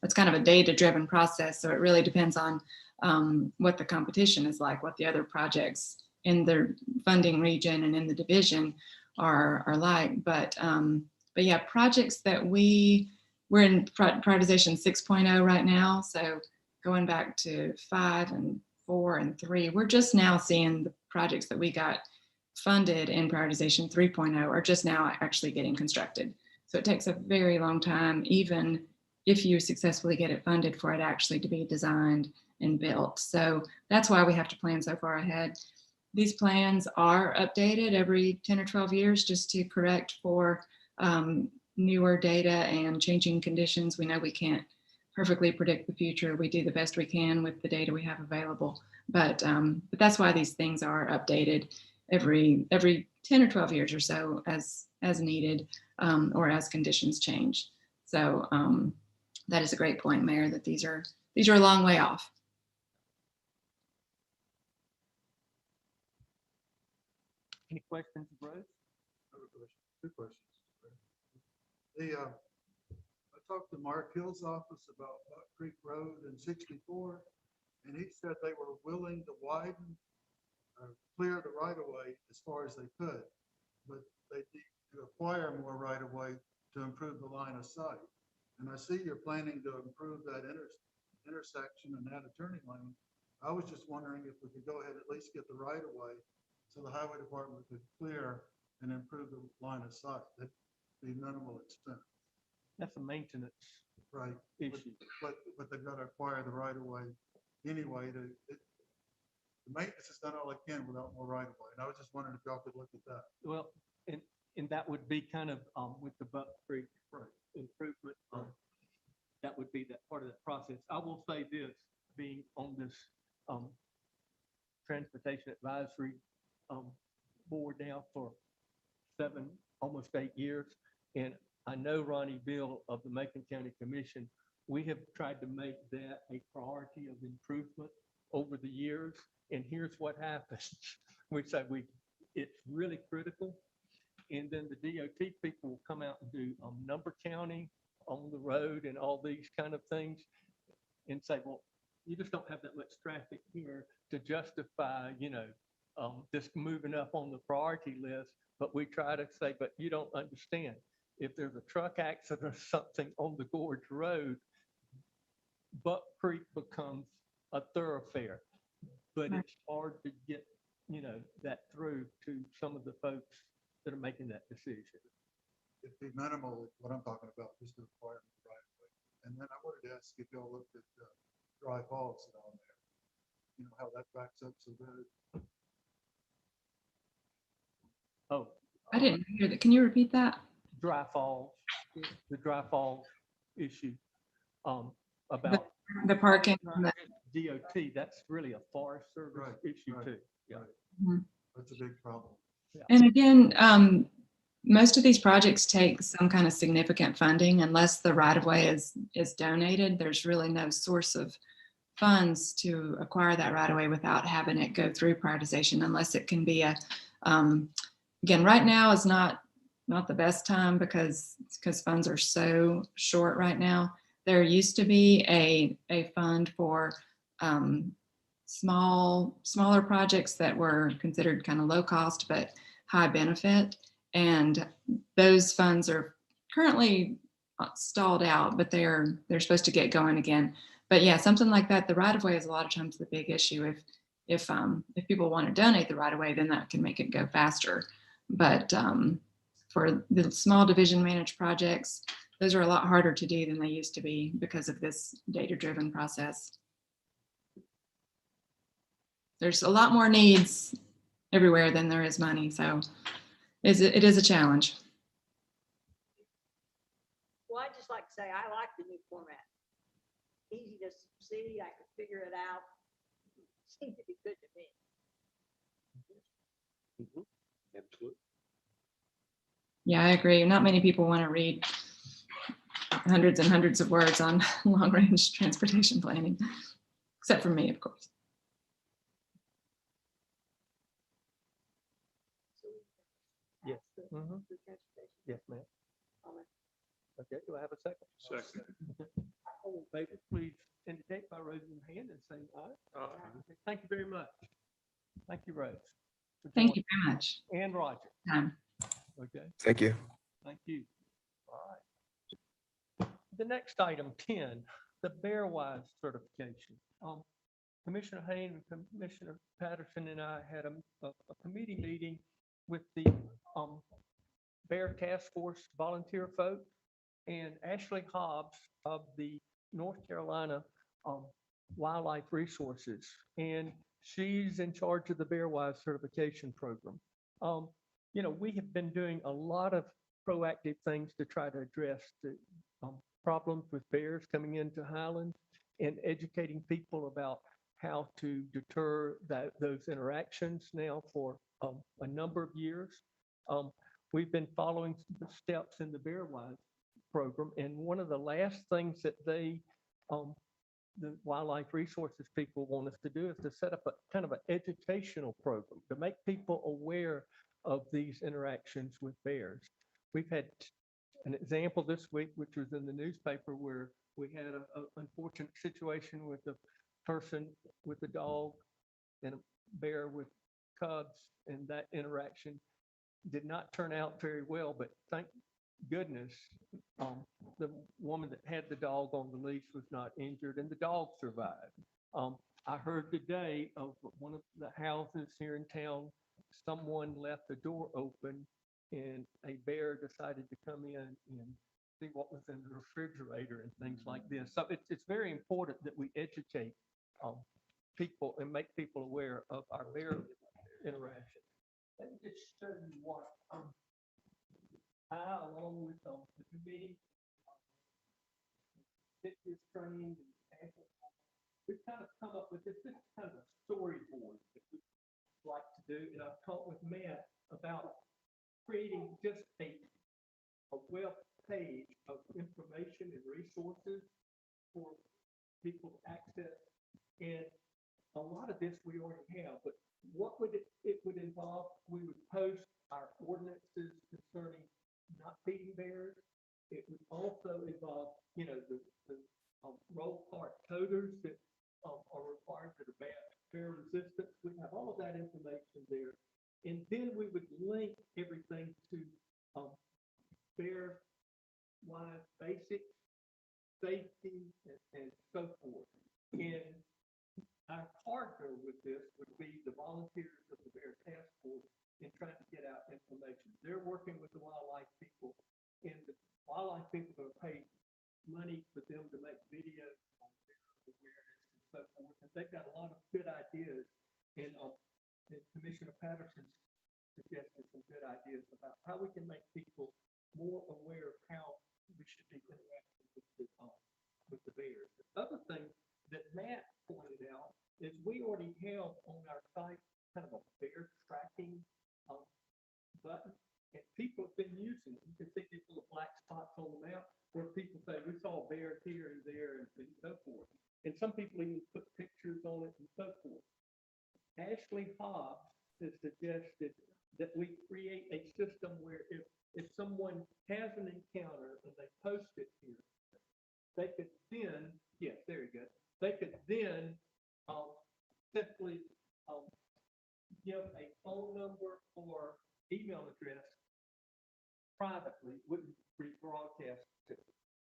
Speaker 9: that's kind of a data-driven process. So it really depends on what the competition is like, what the other projects in the funding region and in the division are like. But yeah, projects that we're in prioritization 6.0 right now. So going back to 5 and 4 and 3, we're just now seeing the projects that we got funded in prioritization 3.0 are just now actually getting constructed. So it takes a very long time, even if you successfully get it funded, for it actually to be designed and built. So that's why we have to plan so far ahead. These plans are updated every 10 or 12 years just to correct for newer data and changing conditions. We know we can't perfectly predict the future. We do the best we can with the data we have available. But that's why these things are updated every 10 or 12 years or so as needed or as conditions change. So that is a great point, Mayor, that these are a long way off.
Speaker 3: Any questions, Rose?
Speaker 6: Two questions. I talked to Mark Hill's office about Buck Creek Road and 64, and he said they were willing to widen or clear the right of way as far as they could, but they need to acquire more right of way to improve the line of sight. And I see you're planning to improve that intersection and that turning lane. I was just wondering if we could go ahead and at least get the right of way so the highway department could clear and improve the line of sight. That'd be minimal expense.
Speaker 3: That's a maintenance
Speaker 6: Right.
Speaker 3: issue.
Speaker 6: But they've got to acquire the right of way anyway. The maintenance is done all they can without more right of way. And I was just wondering if y'all could look at that.
Speaker 3: Well, and that would be kind of with the Buck Creek improvement. That would be that part of that process. I will say this, being on this transportation advisory board now for almost 8 years. And I know Ronnie Bill of the Macon County Commission, we have tried to make that a priority of improvement over the years. And here's what happens. We say it's really critical. And then the DOT people will come out and do number counting on the road and all these kind of things and say, well, you just don't have that much traffic here to justify, just moving up on the priority list. But we try to say, but you don't understand. If there's a truck accident or something on the Gorge Road, Buck Creek becomes a thoroughfare. But
Speaker 9: Right.
Speaker 3: it's hard to get, that through to some of the folks that are making that decision.
Speaker 6: It'd be minimal, what I'm talking about, just the requirement right away. And then I wanted to ask if y'all looked at Dry Falls down there. You know how that backs up so good.
Speaker 3: Oh,
Speaker 9: I didn't hear that. Can you repeat that?
Speaker 3: Dry Falls, the Dry Falls issue, about
Speaker 9: The parking.
Speaker 3: DOT, that's really a Forest Service
Speaker 6: Right,
Speaker 3: issue
Speaker 6: right,
Speaker 3: too. Yeah.
Speaker 6: right. That's a big problem.
Speaker 9: And again, most of these projects take some kind of significant funding. Unless the right of way is donated, there's really no source of funds to acquire that right of way without having it go through prioritization, unless it can be again, right now is not the best time because funds are so short right now. There used to be a fund for smaller projects that were considered kind of low cost but high benefit, and those funds are currently stalled out, but they're supposed to get going again. But yeah, something like that, the right of way is a lot of times the big issue. If people want to donate the right of way, then that can make it go faster. But for the small division managed projects, those are a lot harder to do than they used to be because of this data-driven process. There's a lot more needs everywhere than there is money, so it is a challenge.
Speaker 1: Well, I just like to say, I like the new format. Easy to see, I could figure it out. Seems to be good to me.
Speaker 8: Absolutely.
Speaker 9: Yeah, I agree. Not many people want to read hundreds and hundreds of words on long-range transportation planning, except for me, of course.
Speaker 3: Yes. Yes, ma'am. Okay, do I have a second?
Speaker 5: Second.
Speaker 3: All in favor, please indicate by raising your hand and saying aye. Thank you very much. Thank you, Rose. for
Speaker 9: Thank you
Speaker 3: joining.
Speaker 9: very much.
Speaker 3: And Roger. Okay,
Speaker 10: Thank you.
Speaker 3: thank you. All right. The next item, 10, the Bearwise certification. Commissioner Haynes and Commissioner Patterson and I had a committee meeting with the Bear Task Force volunteer folk and Ashley Hobbs of the North Carolina Wildlife Resources. And she's in charge of the Bearwise certification program. We have been doing a lot of proactive things to try to address the problems with bears coming into Highlands and educating people about how to deter those interactions now for a number of years. We've been following the steps in the Bearwise program, and one of the last things that the wildlife resources people want us to do is to set up a kind of an educational program to make people aware of these interactions with bears. We've had an example this week, which was in the newspaper, where we had an unfortunate situation with a person with a dog and a bear with cubs, and that interaction did not turn out very well, but thank goodness the woman that had the dog on the leash was not injured and the dog survived. I heard today of one of the houses here in town, someone left the door open and a bear decided to come in and see what was in the refrigerator and things like this. So it's very important that we educate people and make people aware of our bear interaction. Let me just show you what I, along with the committee, fitness training, we've kind of come up with this is kind of a storyboard that we like to do. And I've talked with Matt about creating just a web page of information and resources for people to access. And a lot of this we already have, but what would it would involve? We would post our ordinances concerning not feeding bears. It would also involve, the roll cart toters that are required that are bad bear resistance. We have all of that information there. And then we would link everything to bear wide basics, safety, and so forth. And our partner with this would be the volunteers of the Bear Task Force in trying to get out information. They're working with the wildlife people, and the wildlife people are paid money for them to make videos on their awareness and so forth. And they've got a lot of good ideas. And Commissioner Patterson suggested some good ideas about how we can make people more aware of how we should be interacting with the bears. The other thing that Matt pointed out is we already have on our site kind of a bear tracking button, and people have been using it. You can see these little black spots on the map where people say, we saw bears here and there and so forth. And some people even put pictures on it and so forth. Ashley Hobbs has suggested that we create a system where if someone has an encounter and they post it here, they could then, yes, there you go. They could then simply give a phone number or email address privately, wouldn't be broadcast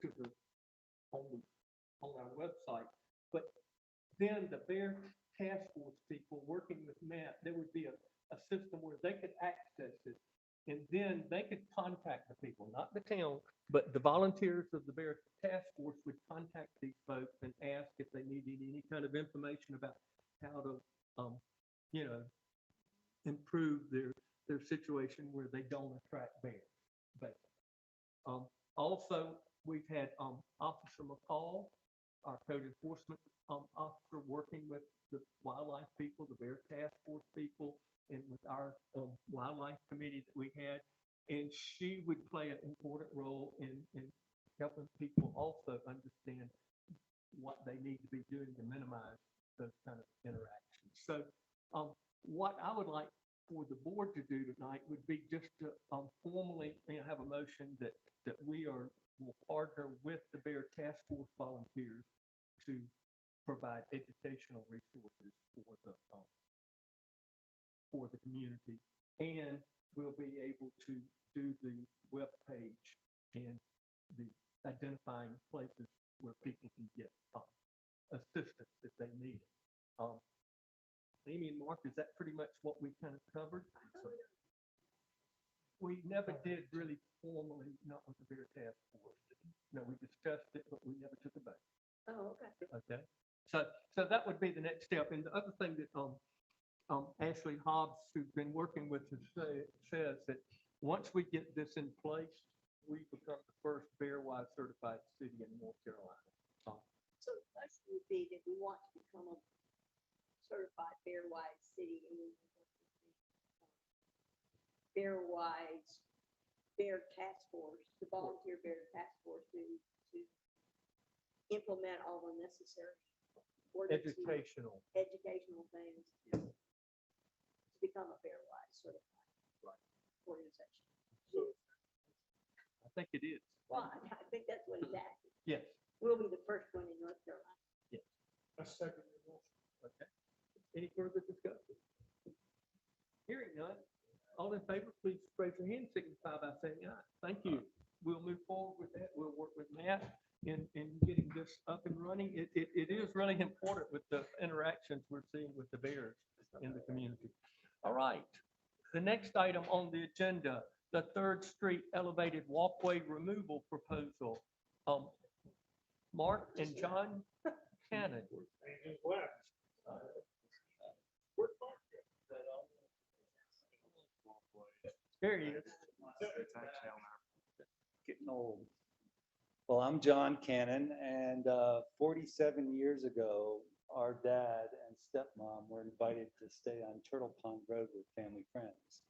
Speaker 3: to the on our website. But then the Bear Task Force people working with Matt, there would be a system where they could access it, and then they could contact the people, not the town, but the volunteers of the Bear Task Force would contact these folks and ask if they needed any kind of information about how to, improve their situation where they don't attract bears. But also, we've had Officer McCall, our code enforcement officer, working with the wildlife people, the Bear Task Force people, and with our wildlife committee that we had. And she would play an important role in helping people also understand what they need to be doing to minimize those kind of interactions. So what I would like for the board to do tonight would be just to formally have a motion that we will partner with the Bear Task Force volunteers to provide educational resources for the community, and we'll be able to do the web page and the identifying places where people can get assistance if they need it. Amy and Mark, is that pretty much what we kind of covered? We never did really formally, not with the Bear Task Force. No, we discussed it, but we never took a vote.
Speaker 1: Oh, okay.
Speaker 3: Okay, so that would be the next step. And the other thing that Ashley Hobbs, who's been working with us, says that once we get this in place, we become the first bear-wise certified city in North Carolina.
Speaker 1: So the question would be that we want to become a certified bear-wise city, and we want the bear-wise Bear Task Force, the volunteer Bear Task Force to implement all the necessary
Speaker 3: Educational.
Speaker 1: things to become a bear-wise certified organization.
Speaker 3: I think it is.
Speaker 1: Well, I think that's what he's asking.
Speaker 3: Yes.
Speaker 1: We'll be the first one in North Carolina.
Speaker 3: Yes. Okay. Any further discussion? Hearing none. All in favor, please raise your hand, signify by saying aye. Thank you. We'll move forward with that. We'll work with Matt in getting this up and running. It is really important with the interactions we're seeing with the bears in the community. All right. The next item on the agenda, the 3rd Street elevated walkway removal proposal. Mark and John Cannon. There he is.
Speaker 5: It's actually on our
Speaker 2: Getting old. Well, I'm John Cannon, and 47 years ago, our dad and stepmom were invited to stay on Turtle Pond Road with family friends.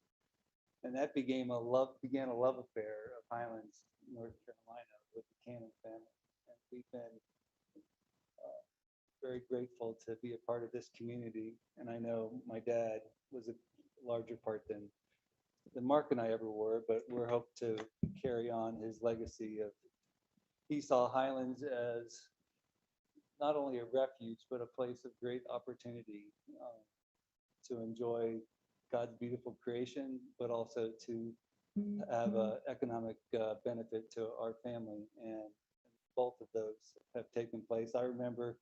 Speaker 2: And that began a love affair of Highlands, North Carolina, with the Cannon family. And we've been very grateful to be a part of this community. And I know my dad was a larger part than Mark and I ever were, but we're hope to carry on his legacy of, he saw Highlands as not only a refuge, but a place of great opportunity to enjoy God's beautiful creation, but also to have a economic benefit to our family. And both of those have taken place. I remember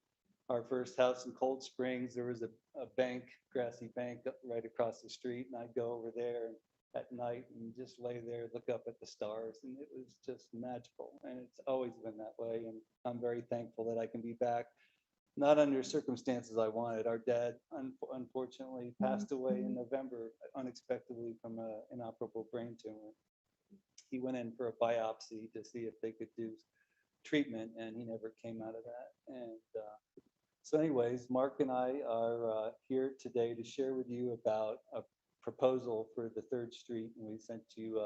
Speaker 2: our first house in Cold Springs, there was a bank, grassy bank right across the street, and I'd go over there at night and just lay there, look up at the stars, and it was just magical. And it's always been that way. And I'm very thankful that I can be back, not under circumstances I wanted. Our dad unfortunately passed away in November unexpectedly from an inoperable brain tumor. He went in for a biopsy to see if they could do treatment, and he never came out of that. And so anyways, Mark and I are here today to share with you about a proposal for the 3rd Street, and we sent you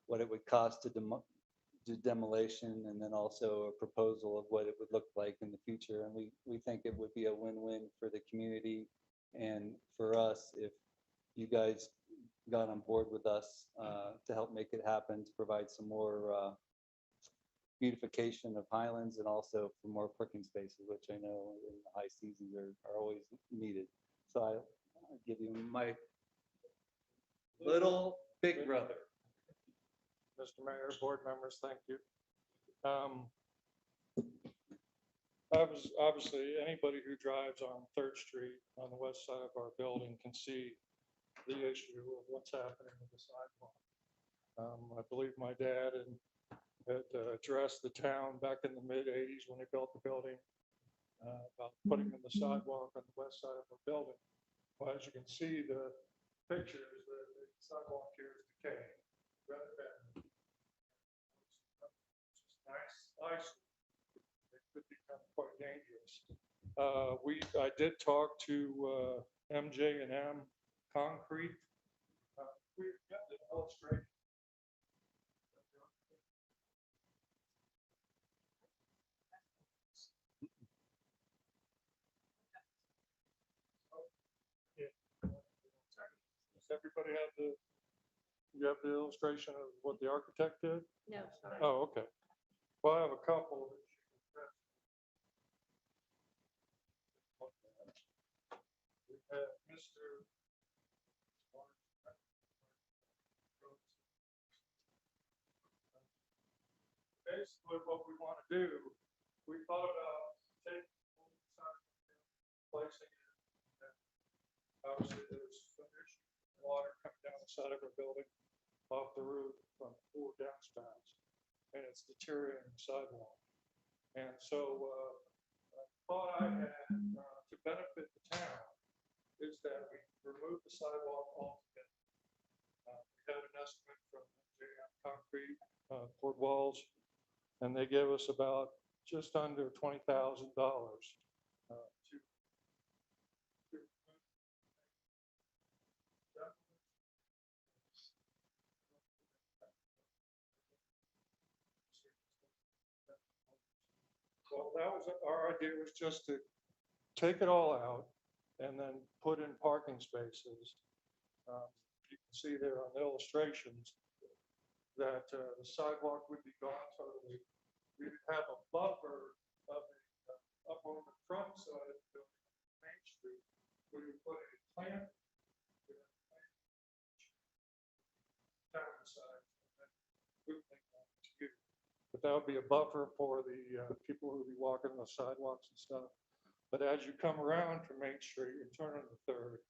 Speaker 2: what it would cost to do demolition, and then also a proposal of what it would look like in the future. And we think it would be a win-win for the community and for us if you guys got on board with us to help make it happen, to provide some more beautification of Highlands and also for more parking spaces, which I know in the high seasons are always needed. So I'll give you my little big brother.
Speaker 10: Mr. Mayor, board members, thank you. Obviously, anybody who drives on 3rd Street on the west side of our building can see the issue of what's happening with the sidewalk. I believe my dad had addressed the town back in the mid-'80s when they built the building about putting in the sidewalk on the west side of our building. Well, as you can see, the pictures, the sidewalk here is decaying rather than nice. It could become quite dangerous. I did talk to MJ&M Concrete. We've got the illustration. Does everybody have you have the illustration of what the architect did?
Speaker 1: No, sorry.
Speaker 10: Oh, okay. Well, I have a couple. We have Mr. Basically, what we want to do, we thought about taking placing it. Obviously, there's some issue with water coming down the side of our building off the roof from 4 downspouts, and it's deteriorating the sidewalk. And so I thought I had to benefit the town is that we remove the sidewalk altogether. We had an estimate from JM Concrete, poured walls, and they gave us about just under $20,000 to well, that was our idea, was just to take it all out and then put in parking spaces. You can see there on the illustrations that the sidewalk would be gone totally. We'd have a buffer of the up on the front side of the building, Main Street, where we put a plant down the side. But that would be a buffer for the people who would be walking the sidewalks and stuff. But as you come around from Main Street and turn on the 3rd,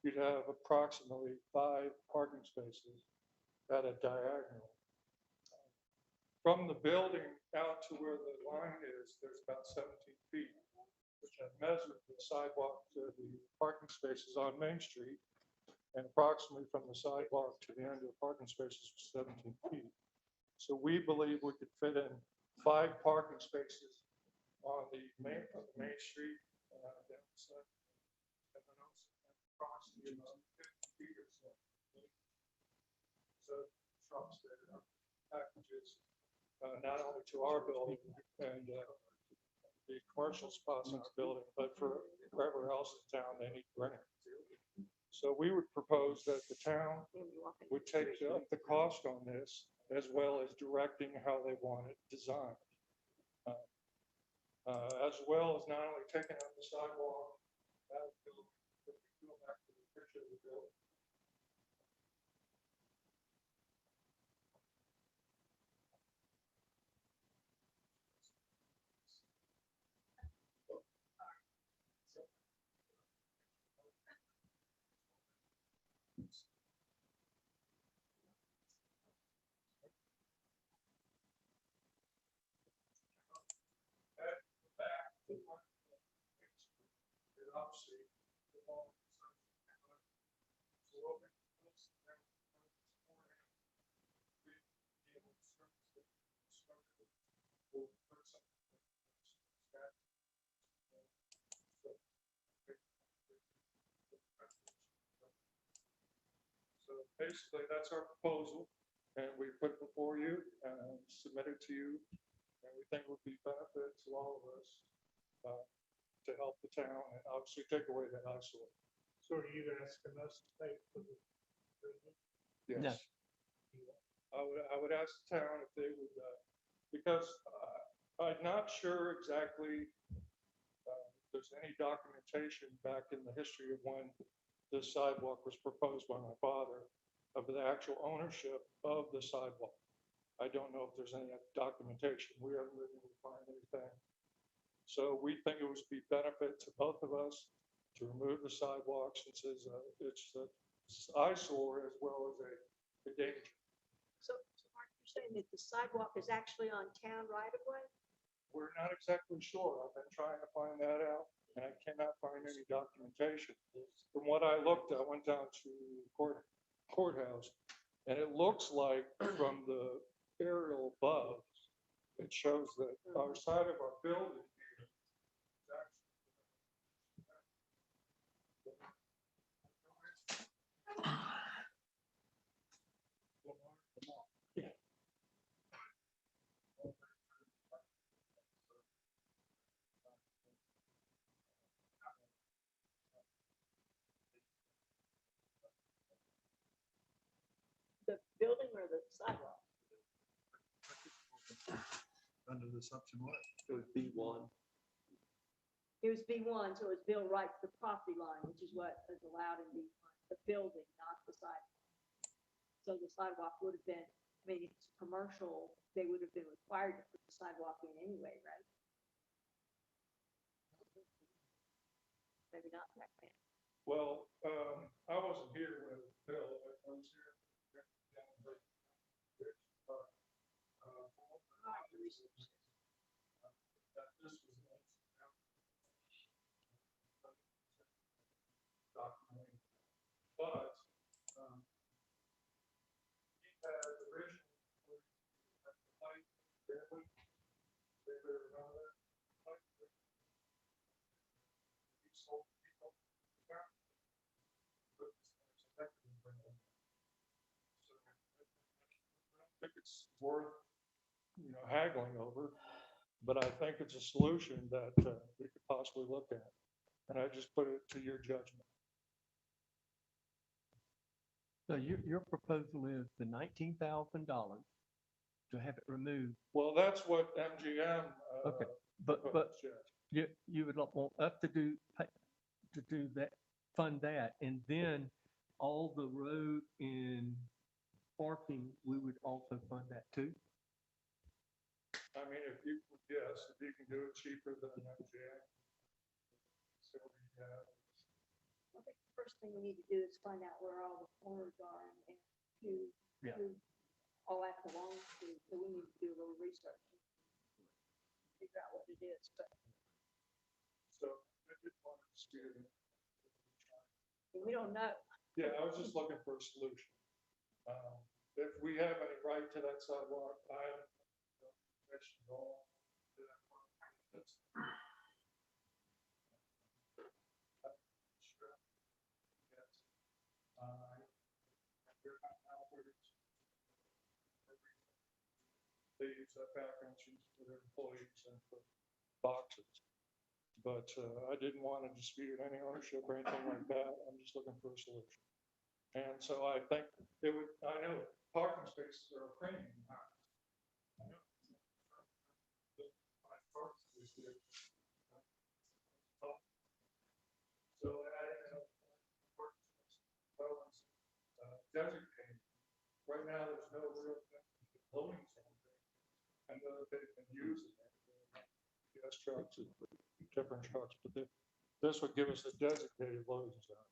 Speaker 10: you'd have approximately 5 parking spaces at a diagonal. From the building out to where the line is, there's about 17 feet, which I measured the sidewalk to the parking spaces on Main Street, and approximately from the sidewalk to the end of the parking spaces was 17 feet. So we believe we could fit in 5 parking spaces on the Main Street down the side, and then also approximately about 50 feet or so. So trucks that are packages not only to our building and the commercial spots in our building, but for wherever else in town they need to rent it. So we would propose that the town would take up the cost on this, as well as directing how they want it designed. as well as not only taking out the sidewalk, out of the building, but if you go back to the picture of the building. So basically, that's our proposal, and we put it before you, and submit it to you, and we think it would be benefit to all of us to help the town and obviously take away that eyesore.
Speaker 11: So are you asking us to pay for the?
Speaker 3: No.
Speaker 10: Yes. I would ask the town if they would, because I'm not sure exactly if there's any documentation back in the history of when this sidewalk was proposed by my father of the actual ownership of the sidewalk. I don't know if there's any documentation. We haven't been able to find anything. So we think it would be benefit to both of us to remove the sidewalk since it's an eyesore as well as a danger.
Speaker 1: So Mark, you're saying that the sidewalk is actually on town right of way?
Speaker 10: We're not exactly sure. I've been trying to find that out, and I cannot find any documentation. From what I looked, I went down to courthouse, and it looks like from the aerial above, it shows that our side of our building here is actually.
Speaker 1: The building or the sidewalk?
Speaker 6: Under the assumption what?
Speaker 2: It was B1.
Speaker 1: It was B1, so it's built right to the property line, which is what is allowed in B1, the building, not the sidewalk. So the sidewalk would have been, I mean, if it's commercial, they would have been required to put the sidewalk in anyway, right? Maybe not back then.
Speaker 10: Well, I wasn't here when Bill, I was here. This was documented, but he had originally at the height, barely, they better remember that. Height, he sold people. But it's effective in bringing them. So I don't think it's worth, haggling over, but I think it's a solution that we could possibly look at. And I just put it to your judgment.
Speaker 3: So your proposal is the $19,000 to have it removed.
Speaker 10: Well, that's what MGM.
Speaker 3: Okay, but
Speaker 10: proposed, yes.
Speaker 3: you would want us to do that, fund that, and then all the road and parking, we would also fund that too.
Speaker 10: I mean, if you can do it cheaper than MGM. So we have.
Speaker 1: I think the first thing we need to do is find out where all the corners are and who all that belongs to. So we need to do a little research. Figure out what it is, but
Speaker 10: So I did want to dispute it.
Speaker 1: we don't know.
Speaker 10: Yeah, I was just looking for a solution. If we have any right to that sidewalk, I am. They use that background sheet for their employees and for boxes. But I didn't want to dispute any ownership or anything like that. I'm just looking for a solution. And so I think it would, I know parking spaces are a premium. I know. My parking space here. designated. Right now, there's no real loading zone. I know that they've been using it. Gas trucks and different trucks, but this would give us a designated loading zone.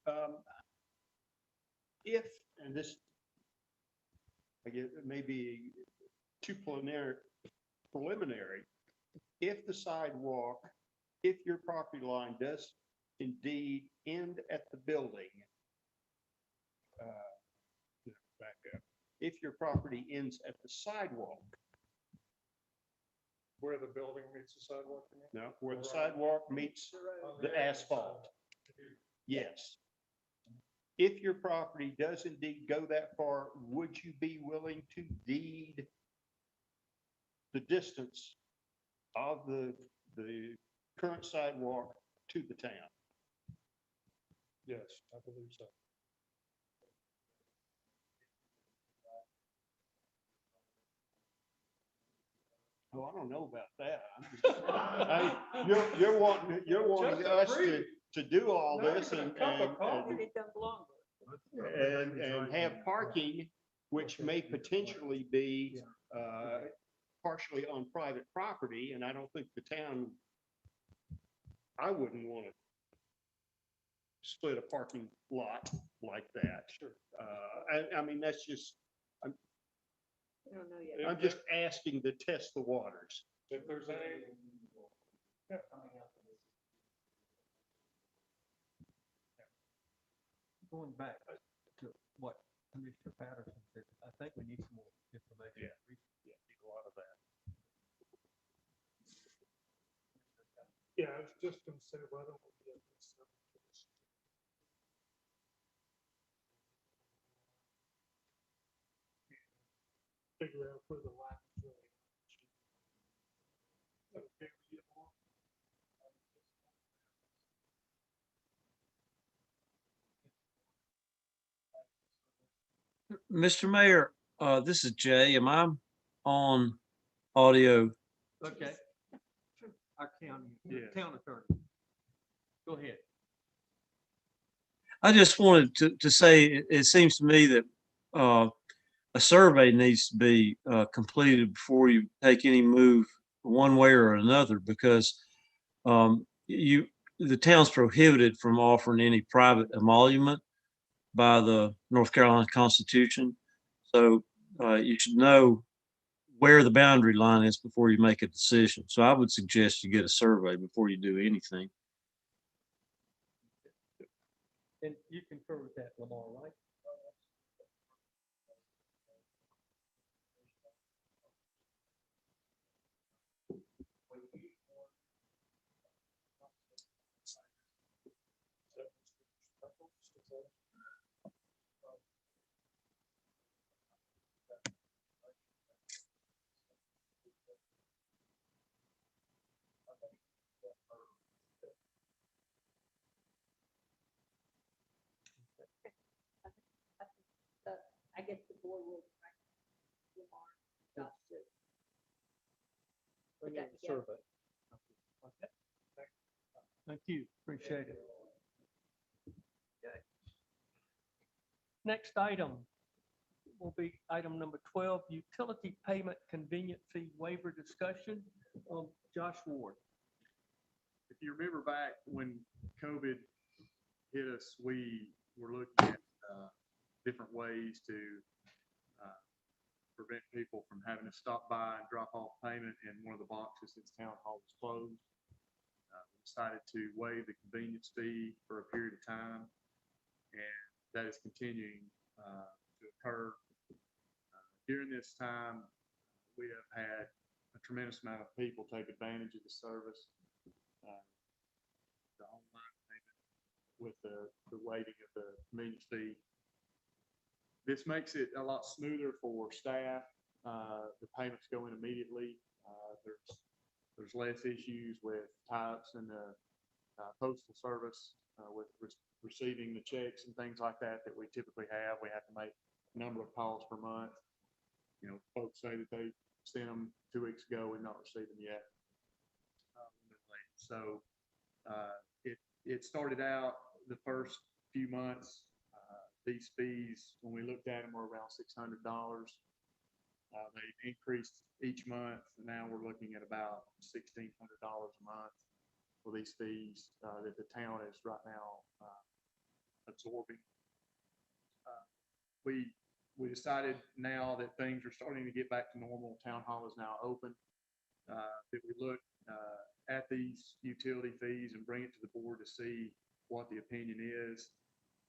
Speaker 10: So,
Speaker 8: If, and this, I guess it may be too preliminary, if the sidewalk, if your property line does indeed end at the building, back up, if your property ends at the sidewalk,
Speaker 10: where the building meets the sidewalk? you mean?
Speaker 8: no, where the sidewalk meets the asphalt, yes. If your property does indeed go that far, would you be willing to deed the distance of the current sidewalk to the town?
Speaker 10: Yes, I believe so.
Speaker 8: Oh, I don't know about that. You're wanting us to do all this and have parking, which may potentially be partially on private property, and I don't think the town, I wouldn't want to split a parking lot like that.
Speaker 10: Sure.
Speaker 8: I mean, that's just,
Speaker 1: I don't know yet.
Speaker 8: I'm just asking to test the waters.
Speaker 10: If there's any,
Speaker 3: Going back to what Commissioner Patterson said, I think we need some more information.
Speaker 8: Yeah, need a lot of that.
Speaker 11: Yeah, I was just gonna say, why don't we get this? Figure out where the line is really. Okay, we get more.
Speaker 12: Mr. Mayor, this is Jay. Am I on audio?
Speaker 3: Okay. Our county,
Speaker 8: Yes.
Speaker 3: town attorney. Go ahead.
Speaker 12: I just wanted to say, it seems to me that a survey needs to be completed before you take any move one way or another, because the town's prohibited from offering any private emolument by the North Carolina Constitution. So you should know where the boundary line is before you make a decision. So I would suggest you get a survey before you do anything.
Speaker 3: And you concur with that, Lamar, right?
Speaker 1: I guess the board will. Lamar,
Speaker 3: Bring
Speaker 1: that
Speaker 3: in the
Speaker 1: together.
Speaker 3: survey. Okay. Thank you, appreciate it. Okay. Next item, will be item number 12, utility payment conveniency waiver discussion. Josh Ward.
Speaker 5: If you remember back when COVID hit us, we were looking at different ways to prevent people from having to stop by and drop off payment in one of the boxes since town hall was closed. We decided to waive the convenience fee for a period of time, and that is continuing to occur. During this time, we have had a tremendous amount of people take advantage of the service. The online payment with the waiving of the convenience fee. This makes it a lot smoother for staff. The payments go in immediately. There's less issues with types and the postal service with receiving the checks and things like that we typically have. We have to make a number of calls per month. You know, folks say that they sent them 2 weeks ago and not received them yet. So it started out the first few months. These fees, when we looked at them, were around $600. They increased each month. And now we're looking at about $1,600 a month for these fees that the town is right now absorbing. We decided now that things are starting to get back to normal, town hall is now open, that we look at these utility fees and bring it to the board to see what the opinion is.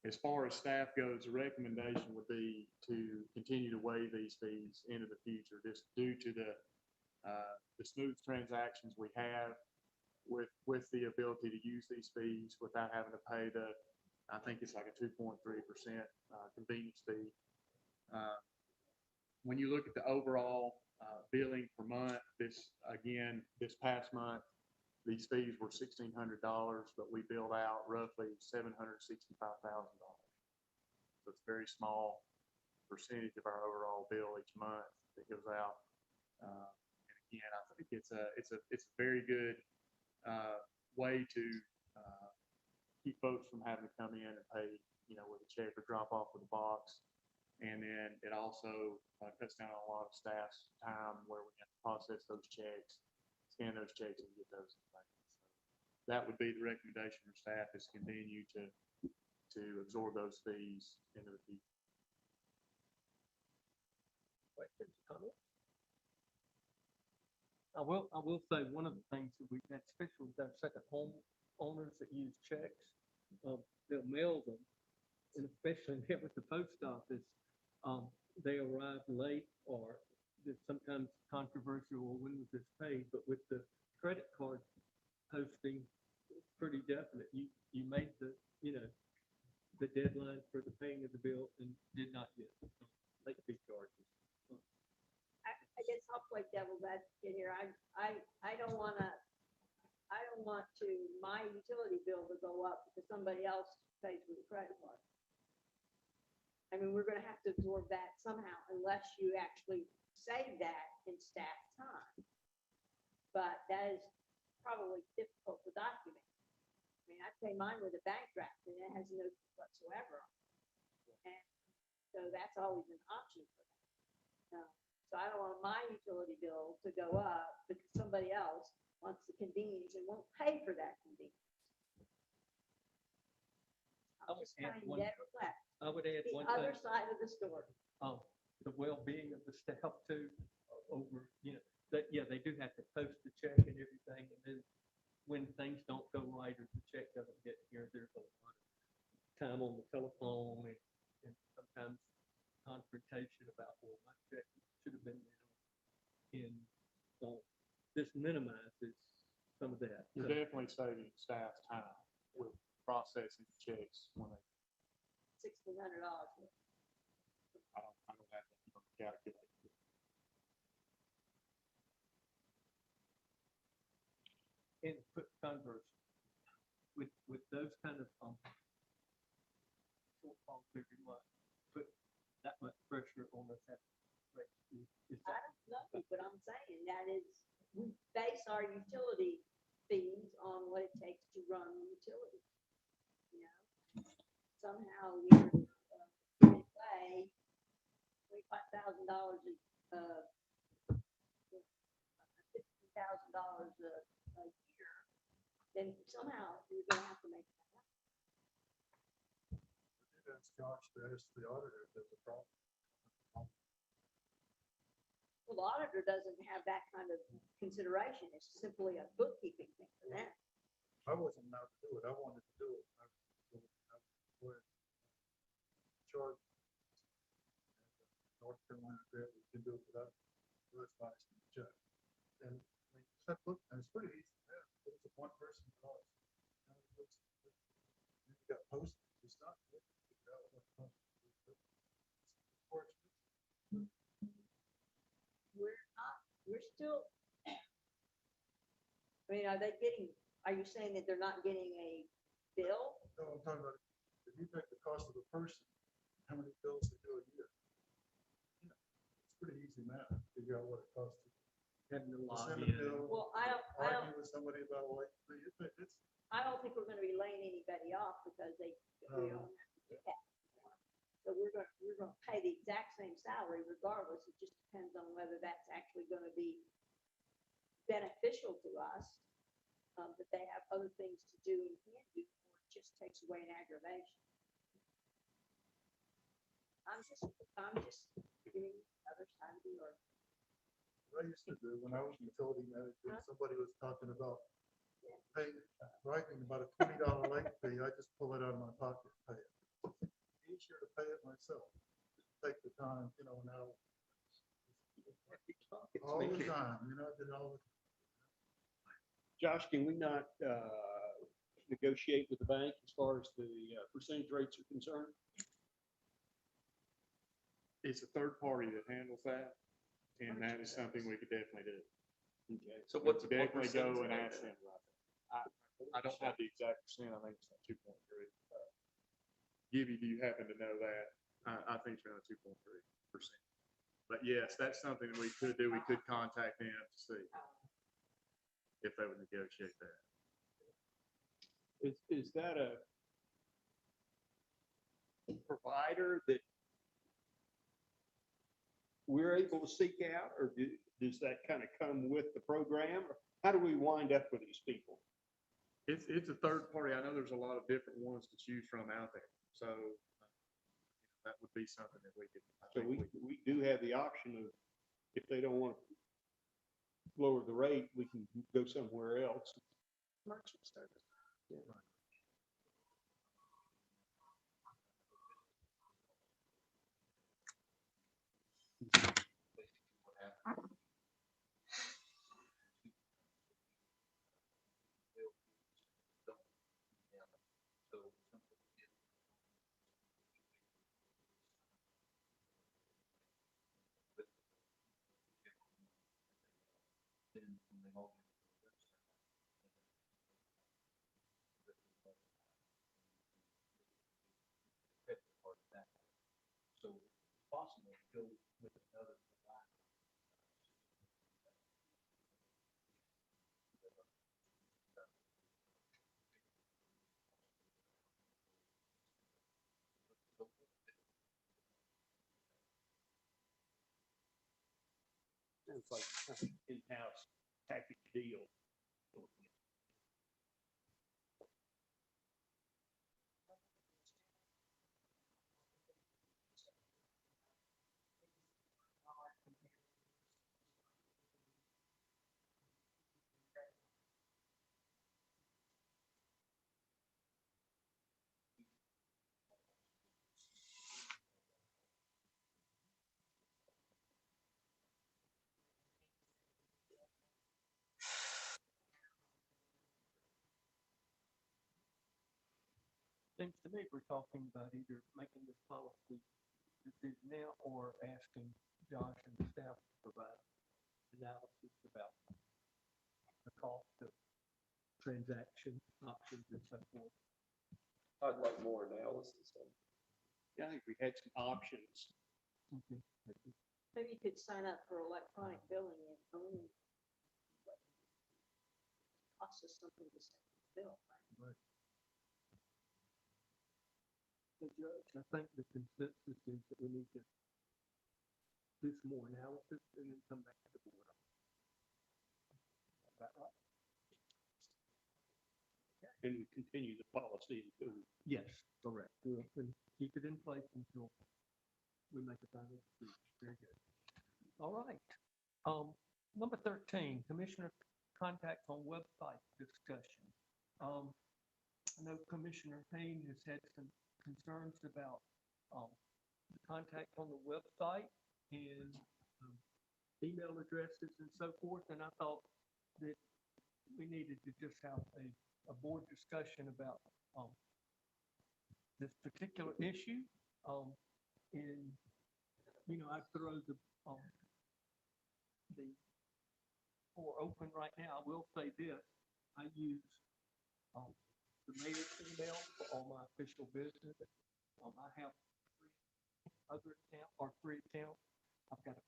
Speaker 5: As far as staff goes, the recommendation would be to continue to waive these fees into the future, just due to the smooth transactions we have with the ability to use these fees without having to pay I think it's like a 2.3% convenience fee. When you look at the overall billing per month, this past month, these fees were $1,600, but we billed out roughly $765,000. So it's a very small percentage of our overall bill each month that goes out. And again, I think it's a very good way to keep folks from having to come in and pay, with a check or drop off with a box. And then it also cuts down on a lot of staff's time where we have to process those checks, scan those checks, and get those. So that would be the recommendation for staff, is continue to absorb those fees into the future.
Speaker 3: Questions, comments? I will say one of the things that we had, especially with our second home owners that use checks, they'll mail them, and especially here with the post office, they arrive late, or there's sometimes controversial, well, when was this paid? But with the credit card posting, it's pretty definite. You made the deadline for the paying of the bill and did not get late fee charges.
Speaker 1: I guess I'll play devil's advocate here. I don't want my utility bill to go up because somebody else pays with a credit card. I mean, we're gonna have to absorb that somehow unless you actually save that in staff time. But that is probably difficult to document. I mean, I pay mine with a bank draft and it has no fee whatsoever. And so that's always an option for that. So I don't want my utility bill to go up because somebody else wants the convenience and won't pay for that convenience. I'm just trying to get reflect.
Speaker 3: I would add
Speaker 1: The
Speaker 3: one
Speaker 1: other
Speaker 3: thing,
Speaker 1: side of the story.
Speaker 3: the well-being of the staff too, over, that, they do have to post the check and everything, and then when things don't go right or the check doesn't get here, there's a lot of time on the telephone and sometimes confrontation about, well, my check should have been there. And so this minimizes some of that.
Speaker 5: You're definitely saving staff time with processing checks when they.
Speaker 1: $1,600.
Speaker 5: I don't have that number calculated.
Speaker 3: And put converse with those kind of shortfalls every month, put that much pressure on us at the
Speaker 1: I don't know, but I'm saying that is, we base our utility fees on what it takes to run the utility. Somehow we're, we $25,000, $50,000 a year, then somehow you're gonna have to make that up.
Speaker 6: That's Josh, there's the auditor, if there's a problem.
Speaker 1: Well, the auditor doesn't have that kind of consideration. It's simply a bookkeeping thing for them.
Speaker 6: I wasn't allowed to do it. I wanted to do it. I was charged. North Carolina, grant, we can do it without first license and check. And I mean, that book, and it's pretty easy. Yeah, it was a one person cost. Now it looks- You got postage, it's not. You figure out what cost it is, but it's more expensive.
Speaker 1: We're still, I mean, are you saying that they're not getting a bill?
Speaker 6: No, I'm talking about, if you take the cost of a person, how many bills they do a year? You know, it's pretty easy math, to figure out what it costs to send a bill,
Speaker 1: Well, I
Speaker 6: argue with somebody about what, it's,
Speaker 1: don't think we're gonna be laying anybody off because we don't have to do that anymore. So we're gonna pay the exact same salary regardless. It just depends on whether that's actually gonna be beneficial to us, that they have other things to do and can't do, or it just takes away an aggravation. I'm just giving the other side of the argument.
Speaker 6: what I used to do when I was utility manager, somebody was talking about paying, writing about a $20 late fee, I just pull it out of my pocket, and pay it. It's easier to pay it myself, take the time, now. All the time, I did all the.
Speaker 8: Josh, can we not negotiate with the bank as far as the percentage rates are concerned?
Speaker 5: It's a third party that handles that, and that is something we could definitely do.
Speaker 8: Okay.
Speaker 2: So
Speaker 5: We
Speaker 2: what's
Speaker 5: could
Speaker 2: the
Speaker 5: definitely go and
Speaker 2: percentage
Speaker 5: ask
Speaker 2: rate?
Speaker 5: them about that. I don't have the exact percent. I think it's like 2.3. Gibby, do you happen to know that? I think it's around 2.3%. But yes, that's something that we could do. We could contact them to see if they would negotiate that.
Speaker 8: Is that a provider that we're able to seek out, or does that kind of come with the program? Or how do we wind up with these people?
Speaker 5: It's a third party. I know there's a lot of different ones to choose from out there. So that would be something that we could. I
Speaker 8: So
Speaker 5: think
Speaker 8: we do have the option of, if they don't want to lower the rate, we can go somewhere else.
Speaker 1: Merchant service.
Speaker 2: So possible to go with another provider.
Speaker 8: It's like in-house package deal.
Speaker 3: Seems to me we're talking about either making this policy decision now or asking Josh and the staff to provide analysis about the cost of transaction options and so forth.
Speaker 2: I'd like more analysis on it.
Speaker 8: Yeah, I think we had some options.
Speaker 3: Okay.
Speaker 1: Maybe you could sign up for electronic billing and only costs us something to send the bill, right?
Speaker 3: So Judge, I think the consensus is that we need to do some more analysis and then come back to the board. Is that right?
Speaker 8: And we continue the policy until
Speaker 3: Yes, correct. We'll keep it in place until we make a final decision. Very good. All right. Number 13, Commissioner contacts on website discussion. I know Commissioner Haynes has had some concerns about the contact on the website and email addresses and so forth, and I thought that we needed to just have a board discussion about this particular issue. And, you know, I throw the floor open right now. I will say this, I use the mayor's email for all my official business. I have three accounts. I've got a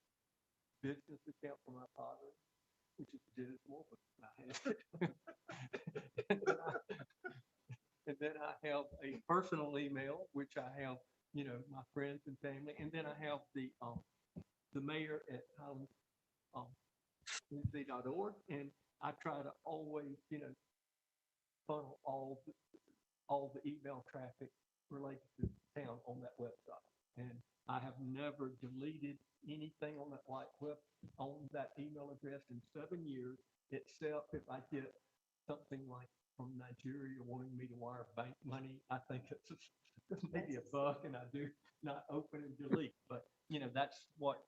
Speaker 3: business account for my father, which is dismal, but I have it. And then I have a personal email, which I have, you know, my friends and family, and then I have the mayor at Highlands, Ncgs.org, and I try to always, you know, funnel all the email traffic related to the town on that website. And I have never deleted anything on that on that email address in 7 years, except if I get something like from Nigeria wanting me to wire bank money. I think it's maybe a bug, and I do not open and delete. But you know, that's what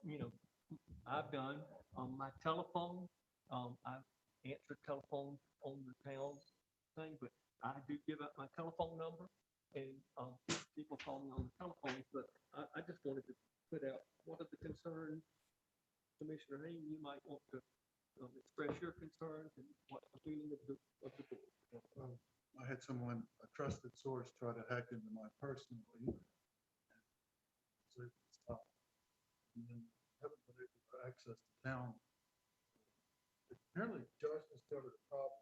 Speaker 3: I've done. On my telephone, I answer telephones on the town thing, but I do give out my telephone number, and people call me on the telephone. But I just wanted to put out what are the concerns, Commissioner Haynes, you might want to express your concerns and what's the feeling of the board.
Speaker 6: I had someone, a trusted source, try to hack into my personal email. So it stopped. And then haven't been able to access the town. Apparently, Josh has started a problem.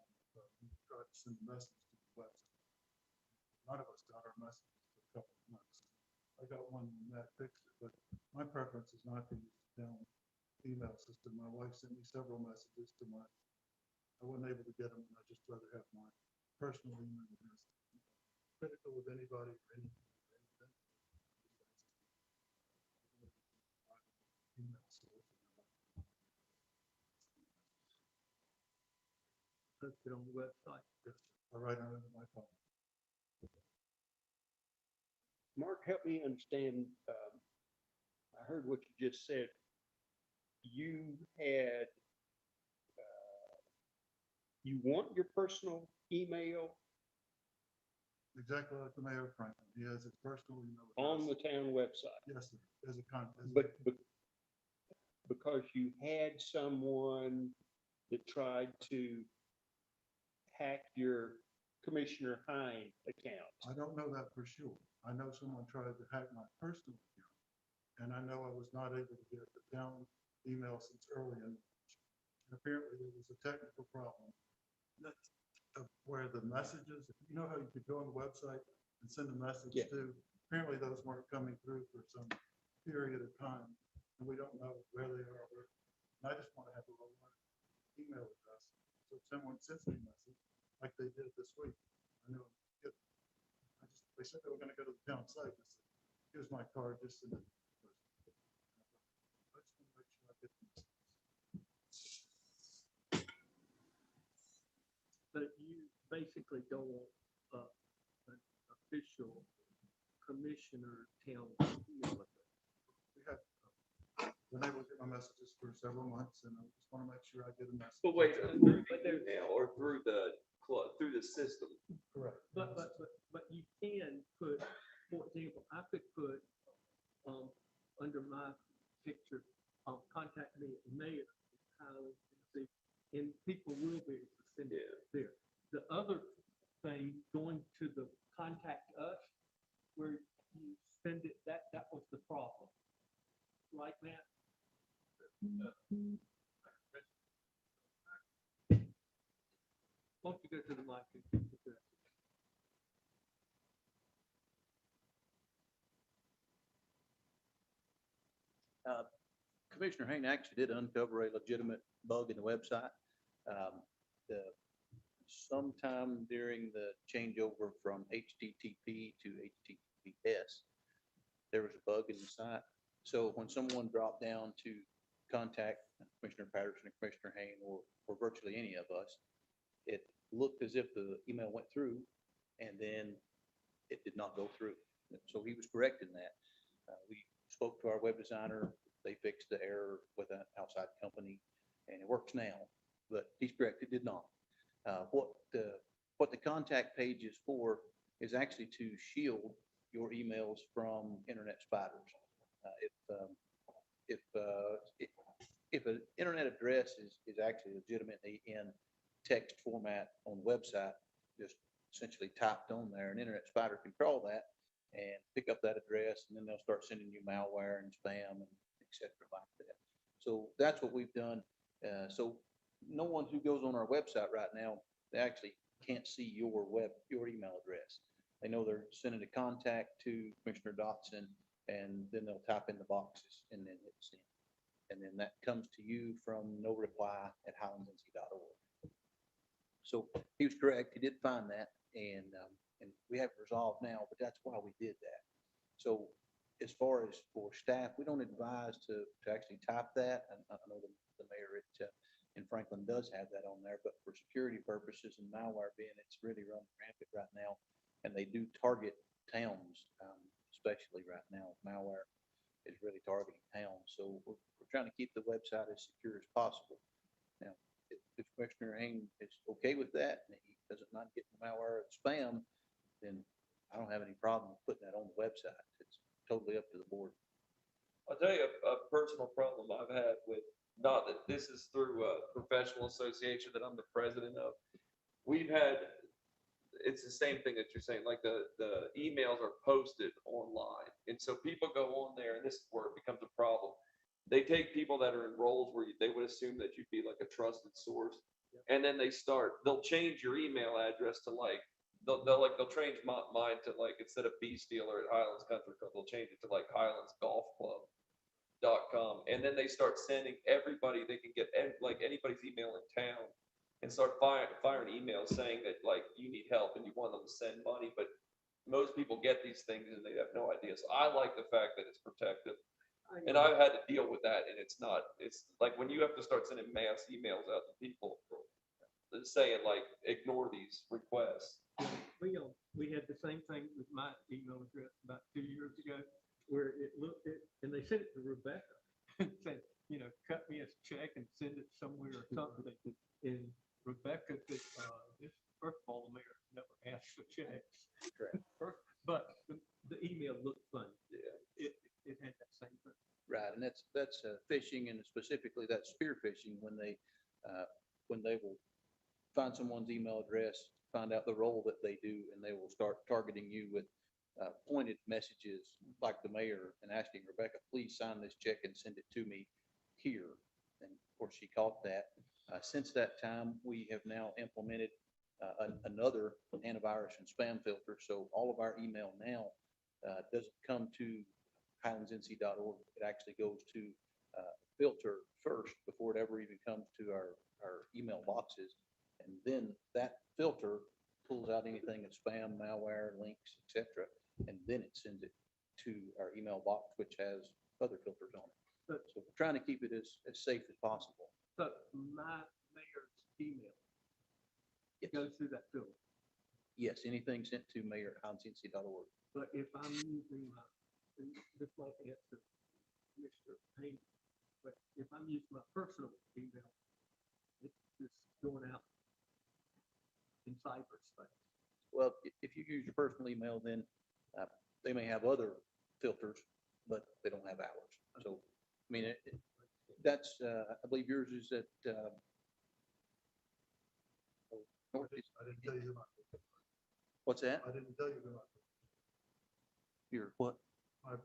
Speaker 6: We tried to send a message to the website. None of us got our messages for a couple of months. I got one when Matt fixed it, but my preference is not to use the town email system. My wife sent me several messages to my, I wasn't able to get them, and I just rather have my personal email address. Critical with anybody or anything. Email source.
Speaker 3: Posted on the website.
Speaker 6: I write on it on my phone.
Speaker 8: Mark, help me understand. I heard what you just said. You had, you want your personal email
Speaker 6: Exactly like the mayor of Franklin. He has his personal email
Speaker 8: on the
Speaker 6: address.
Speaker 8: town website,
Speaker 6: Yes, sir. As a contact.
Speaker 8: but because you had someone that tried to hack your Commissioner Hine account.
Speaker 6: I don't know that for sure. I know someone tried to hack my personal account, and I know I was not able to get the town email since early in March. And apparently there was a technical problem where the messages, you know how you could go on the website and send a message
Speaker 8: Yeah.
Speaker 6: to, apparently those weren't coming through for some period of time, and we don't know where they are. And I just want to have a reliable email address. So if someone sends me a message, like they did this week, I know. They said they were going to go to the town site. I said, here's my card, just send it. I just want to make sure I get the message.
Speaker 3: But you basically don't want an official commissioner town email address.
Speaker 6: We have been able to get my messages for several months, and I just want to make sure I get a message.
Speaker 2: But wait, through the email or through the club, through the system?
Speaker 6: Correct.
Speaker 3: But you can put, for example, I could put under my picture, contact me at Mayor Highlands, Tennessee, and people will be able to send it there. The other thing, going to the contact us, where you send it, that was the problem. Right, Matt? Why don't you go to the mic and speak to that?
Speaker 13: Commissioner Hayne actually did uncover a legitimate bug in the website. The, sometime during the changeover from HTTP to HTTPS, there was a bug in the site. So when someone dropped down to contact Commissioner Patterson and Commissioner Hayne or virtually any of us, it looked as if the email went through and then it did not go through. So he was correct in that. We spoke to our web designer. They fixed the error with an outside company and it works now, but he's correct, it did not. What the contact page is for is actually to shield your emails from internet spiders. If an internet address is actually legitimately in text format on the website, just essentially typed on there, an internet spider can crawl that and pick up that address, and then they'll start sending you malware and spam and et cetera like that. So that's what we've done. So no one who goes on our website right now, they actually can't see your email address. They know they're sending a contact to Commissioner Dotson, and then they'll type in the boxes and then hit send. And then that comes to you from noreply@highlandsnc.org. So he was correct. He did find that, and we have it resolved now, but that's why we did that. So as far as for staff, we don't advise to actually type that. I know the mayor in Franklin does have that on there, but for security purposes and malware being, it's really running rampant right now. And they do target towns, especially right now. Malware is really targeting towns. So we're trying to keep the website as secure as possible. Now, if Commissioner Hayne is okay with that, and he doesn't mind getting malware and spam, then I don't have any problem with putting that on the website. It's totally up to the board.
Speaker 2: I'll tell you a personal problem I've had with, not that this is through a professional association that I'm the president of. We've had, it's the same thing that you're saying, like the emails are posted online. And so people go on there, and this is where it becomes a problem. They take people that are in roles where they would assume that you'd be like a trusted source. And then they'll change your email address to like, they'll change mine to like, instead of B Steeler at Highlands Country Club, they'll change it to like HighlandsGolfClub.com. And then they start sending everybody, they can get like anybody's email in town and start firing emails saying that like you need help and you want them to send money. But most people get these things and they have no idea. So I like the fact that it's protective. And I've had to deal with that, and it's like when you have to start sending mass emails out to people saying like, ignore these requests.
Speaker 3: We had the same thing with my email address about 2 years ago, where it looked at, and they sent it to Rebecca, saying, cut me a check and send it somewhere or something. And Rebecca said, first of all, the mayor never asked for checks.
Speaker 13: Correct.
Speaker 3: But the email looked funny. Yeah. It had that same thing.
Speaker 13: Right, and that's phishing, and specifically that's spear phishing when they will find someone's email address, find out the role that they do, and they will start targeting you with pointed messages like the mayor and asking Rebecca, please sign this check and send it to me here. And of course, she caught that. Since that time, we have now implemented another antivirus and spam filter. So all of our email now doesn't come to HighlandsNC.org. It actually goes to filter first before it ever even comes to our email boxes. And then that filter pulls out anything that's spam, malware, links, etc. And then it sends it to our email box, which has other filters on it. So we're trying to keep it as safe as possible.
Speaker 3: So my mayor's email goes through that filter.
Speaker 13: Yes, anything sent to mayor@highlandsnc.org.
Speaker 3: But if I'm using this might answer Mr. Haynes, but if I'm using my personal email, it's just going out in cyberspace.
Speaker 13: Well, if you use your personal email, then they may have other filters, but they don't have ours. So, I mean, that's, I believe yours is at,
Speaker 6: I didn't tell you about it.
Speaker 13: what's that?
Speaker 6: I didn't tell you about it.
Speaker 13: Your what?
Speaker 6: My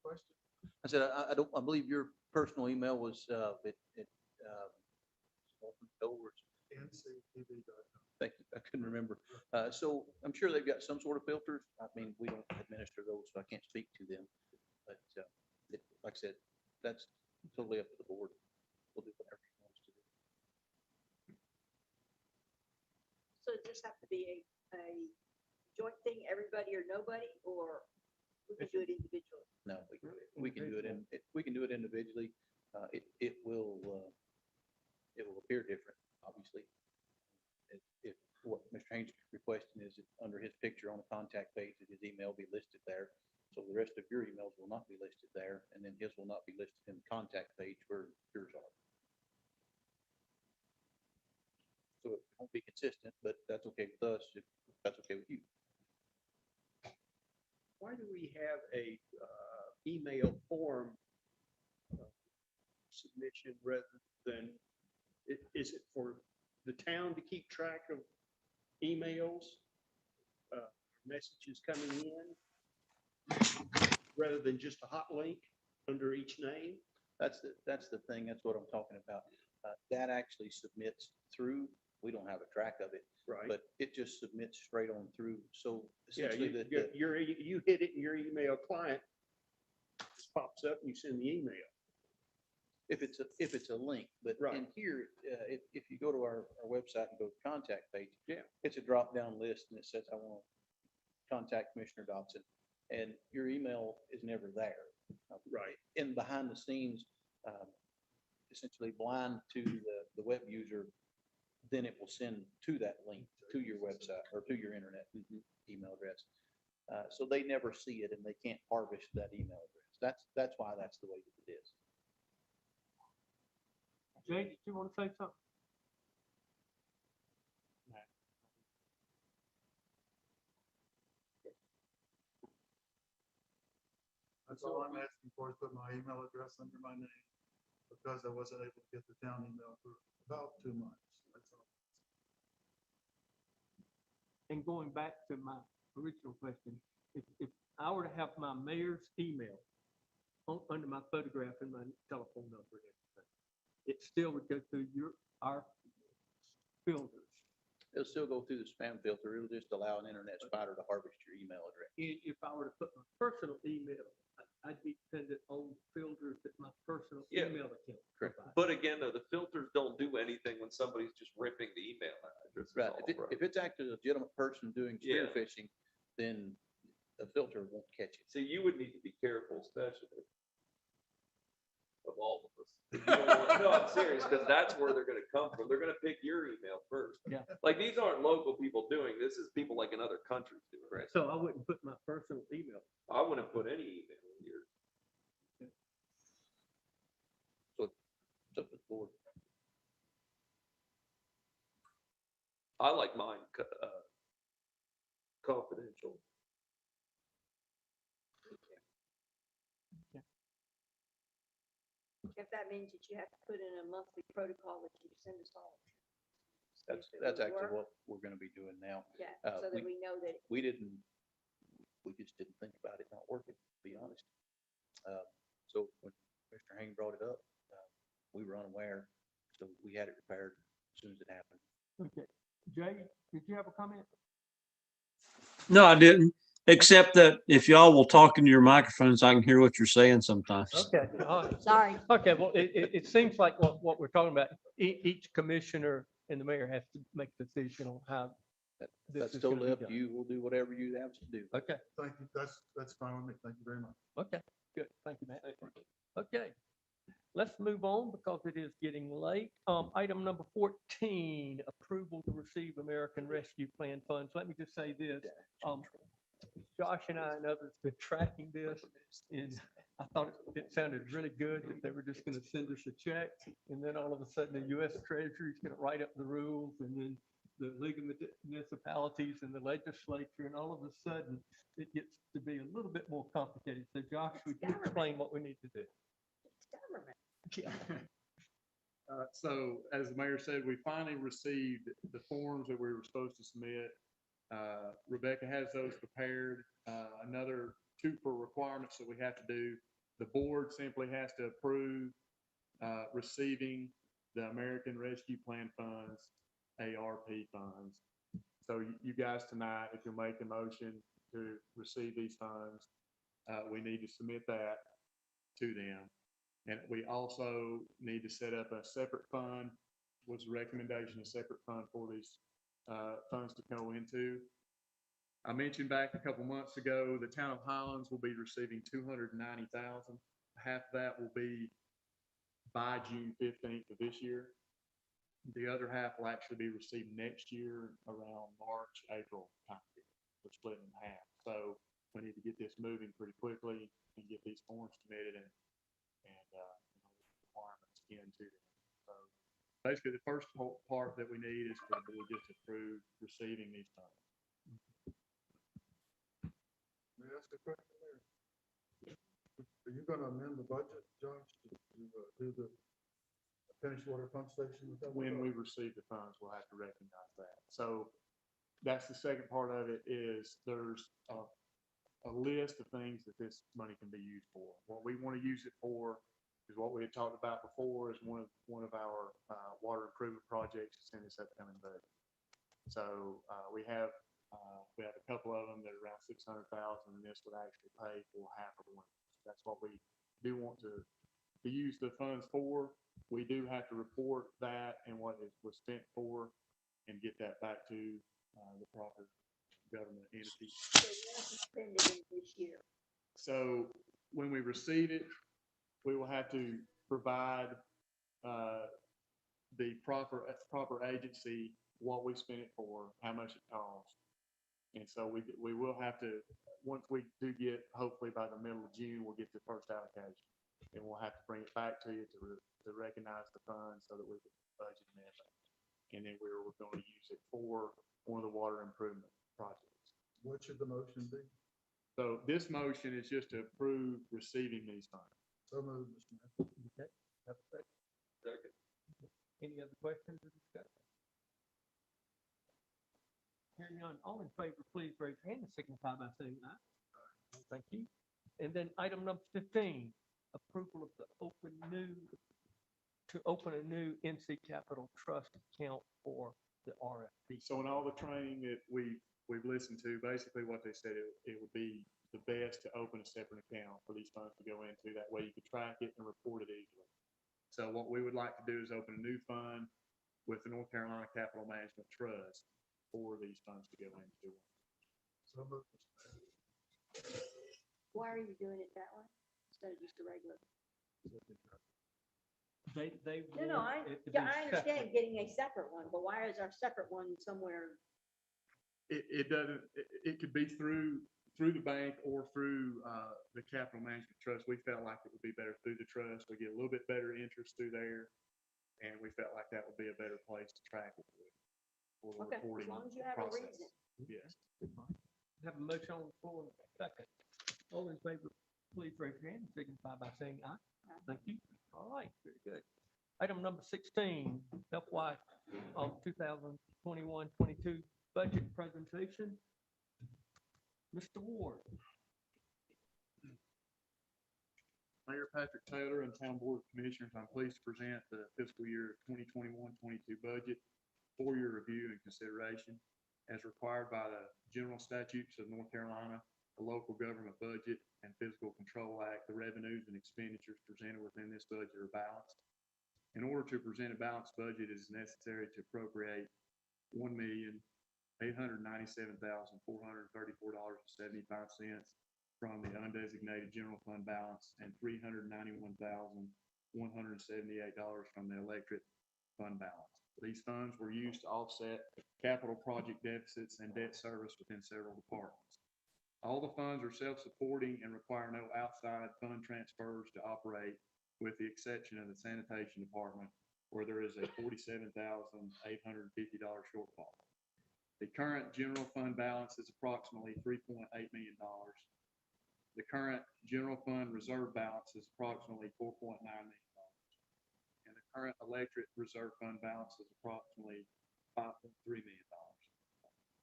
Speaker 6: question.
Speaker 13: I said, I believe your personal email was,
Speaker 6: nctv.com.
Speaker 13: Thank you. I couldn't remember. So I'm sure they've got some sort of filters. I mean, we don't administer those, so I can't speak to them. But like I said, that's totally up to the board. We'll do whatever he wants to do.
Speaker 1: So does this have to be a joint thing, everybody or nobody, or we can do it individually?
Speaker 13: No, we can do it we can do it individually. It will appear different, obviously. If what Mr. Haynes is requesting is that under his picture on the contact page, that his email be listed there. So the rest of your emails will not be listed there, and then his will not be listed in the contact page where yours are. So it won't be consistent, but that's okay with us, if that's okay with you.
Speaker 8: Why do we have a email form submission rather than, is it for the town to keep track of emails, messages coming in, rather than just a hot link under each name?
Speaker 13: That's the thing, that's what I'm talking about. That actually submits through, we don't have a track of it,
Speaker 8: Right.
Speaker 13: but it just submits straight on through. So
Speaker 8: Yeah,
Speaker 13: essentially
Speaker 8: you hit it in your email client, it pops up and you send the email.
Speaker 13: if it's a link, but
Speaker 8: Right.
Speaker 13: in here, if you go to our website and go to the contact page,
Speaker 8: Yeah.
Speaker 13: it's a drop-down list and it says, I want to contact Commissioner Dodson, and your email is never there.
Speaker 8: Right.
Speaker 13: In behind the scenes, essentially blind to the web user, then it will send to that link to your website or to your internet email address. So they never see it and they can't harvest that email address. That's why that's the way that it is.
Speaker 3: Jay, did you want to say something?
Speaker 6: That's all I'm asking for, is put my email address under my name, because I wasn't able to get the town email for about 2 months. That's all.
Speaker 3: And going back to my original question, if I were to have my mayor's email under my photograph and my telephone number and everything, it still would go through our filters.
Speaker 13: It'll still go through the spam filter. It'll just allow an internet spider to harvest your email address.
Speaker 3: If I were to put my personal email, I'd be dependent on filters that my personal
Speaker 2: Yeah.
Speaker 3: email account.
Speaker 13: Correct.
Speaker 3: provides.
Speaker 2: But again, though, the filters don't do anything when somebody's just ripping the email address.
Speaker 13: Right. If it's actually a legitimate person doing
Speaker 2: Yeah.
Speaker 13: spearfishing, then the filter won't catch it.
Speaker 2: So you would need to be careful, especially of all of us. If you don't want- No, I'm serious, because that's where they're gonna come from. They're gonna pick your email first.
Speaker 3: Yeah.
Speaker 2: Like, these aren't local people doing this, is people like in other countries doing it.
Speaker 3: So I wouldn't put my personal email.
Speaker 2: I wouldn't put any email in here.
Speaker 13: It's up to the board.
Speaker 2: I like mine confidential.
Speaker 1: If that means that you have to put in a monthly protocol that you send us all.
Speaker 13: That's
Speaker 1: If it would
Speaker 13: actually
Speaker 1: work.
Speaker 13: what we're gonna be doing now.
Speaker 1: Yeah,
Speaker 13: uh,
Speaker 1: so that we know that
Speaker 13: We just didn't think about it not working, to be honest. So when Mr. Haynes brought it up, we were unaware, so we had it repaired as soon as it happened.
Speaker 3: Okay. Jay, did you have a comment?
Speaker 12: No, I didn't, except that if y'all will talk into your microphones, I can hear what you're saying sometimes.
Speaker 3: Okay, all right.
Speaker 1: sorry.
Speaker 3: Okay, well, it seems like what we're talking about, each commissioner and the mayor has to make a decision on how this
Speaker 13: That's
Speaker 3: is gonna
Speaker 13: totally
Speaker 3: be
Speaker 13: up to
Speaker 3: done.
Speaker 13: you. We'll do whatever you have to do.
Speaker 3: Okay,
Speaker 6: Thank you. That's fine with me. Thank you very much.
Speaker 3: okay, good. Thank you, Matt. Okay, let's move on because it is getting late. Item number 14, approval to receive American Rescue Plan funds. Let me just say this. Josh and I and others been tracking this, and I thought it sounded really good that they were just gonna send us a check, and then all of a sudden the US Treasury is gonna write up the rules, and then the League of Municipalities and the legislature, and all of a sudden it gets to be a little bit more complicated. So Josh, would you explain what we need to do?
Speaker 1: It's government.
Speaker 5: So as the mayor said, we finally received the forms that we were supposed to submit. Rebecca has those prepared. Another 2 for requirements that we have to do. The board simply has to approve receiving the American Rescue Plan funds, ARP funds. So you guys tonight, if you'll make a motion to receive these funds, we need to submit that to them. And we also need to set up a separate fund, was a recommendation, a separate fund for these funds to go into. I mentioned back a couple months ago, the town of Highlands will be receiving $290,000. Half of that will be by June 15th of this year. The other half will actually be received next year around March, April time period. We're splitting in half. So we need to get this moving pretty quickly and get these forms submitted and requirements into them. So basically, the first whole part that we need is for the board just to approve receiving these funds.
Speaker 6: May I ask a question there? Are you gonna amend the budget, Josh, to do the finished water pump station?
Speaker 5: When we receive the funds, we'll have to recognize that. So that's the second part of it, is there's a list of things that this money can be used for. What we want to use it for is what we had talked about before, is one of our water improvement projects that's in this upcoming budget. So we have a couple of them that are around 600,000, and this would actually pay for half of one. That's what we do want to use the funds for. We do have to report that and what it was spent for and get that back to the proper government entity.
Speaker 1: So you're gonna spend it in this year.
Speaker 5: So when we receive it, we will have to provide the proper agency what we spent it for, how much it costs. And so we will have to, once we do get, hopefully by the middle of June, we'll get the first allocation. And we'll have to bring it back to you to recognize the funds so that we can budget and everything. And then we're going to use it for one of the water improvement projects.
Speaker 6: What should the motion be?
Speaker 5: So this motion is just to approve receiving these funds.
Speaker 6: So moved, Mr. Mayor.
Speaker 3: Okay. Have a second. Second. Any other questions or discussion? Hearing none, all in favor, please raise your hand and signify by saying aye. Thank you. And then item number 15, approval of the open a new NC Capital Trust account for the RFP.
Speaker 5: So in all the training that we've listened to, basically what they said, it would be the best to open a separate account for these funds to go into. That way you could track it and report it easily. So what we would like to do is open a new fund with the North Carolina Capital Management Trust for these funds to go into.
Speaker 6: So moved, Mr. Mayor.
Speaker 1: Why are you doing it that way instead of just a regular?
Speaker 3: They
Speaker 1: No,
Speaker 3: want it to be
Speaker 1: I understand
Speaker 3: separate.
Speaker 1: getting a separate one, but why is our separate one somewhere?
Speaker 5: It doesn't, it could be through the bank or through the Capital Management Trust. We felt like it would be better through the trust. We get a little bit better interest through there. And we felt like that would be a better place to track it for the
Speaker 1: Okay, as
Speaker 5: reporting
Speaker 1: long as you have a
Speaker 5: process.
Speaker 1: reason.
Speaker 5: Yes.
Speaker 3: Have a motion on the floor in a second. All in favor, please raise your hand and signify by saying aye. Thank you. All right, very good. Item number 16, FY 2021-22 budget presentation. Mr. Ward.
Speaker 5: Mayor Patrick Taylor and Town Board of Commissioners, I'm pleased to present the fiscal year 2021-22 budget for your review and consideration. As required by the General Statutes of North Carolina, the Local Government Budget and Fiscal Control Act, the revenues and expenditures presented within this budget are balanced. In order to present a balanced budget, it is necessary to appropriate $1,897,434.75 from the undesignated general fund balance and $391,178 from the electric fund balance. These funds were used to offset capital project deficits and debt service within several departments. All the funds are self-supporting and require no outside fund transfers to operate, with the exception of the sanitation department, where there is a $47,850 shortfall. The current general fund balance is approximately $3.8 million. The current general fund reserve balance is approximately $4.9 million. And the current electric reserve fund balance is approximately $5.3 million.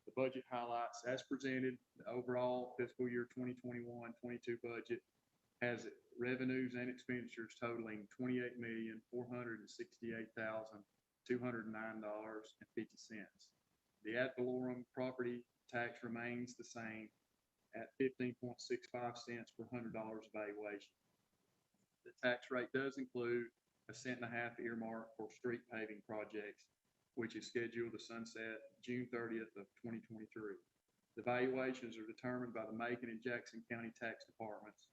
Speaker 5: The budget highlights as presented, the overall fiscal year 2021-22 budget has revenues and expenditures totaling $28,468,209.50. The ad valorem property tax remains the same at 15.65 cents per $100 valuation. The tax rate does include a cent and a half earmark for street paving projects, which is scheduled to sunset June 30th of 2023. The valuations are determined by the Macon and Jackson County Tax Departments.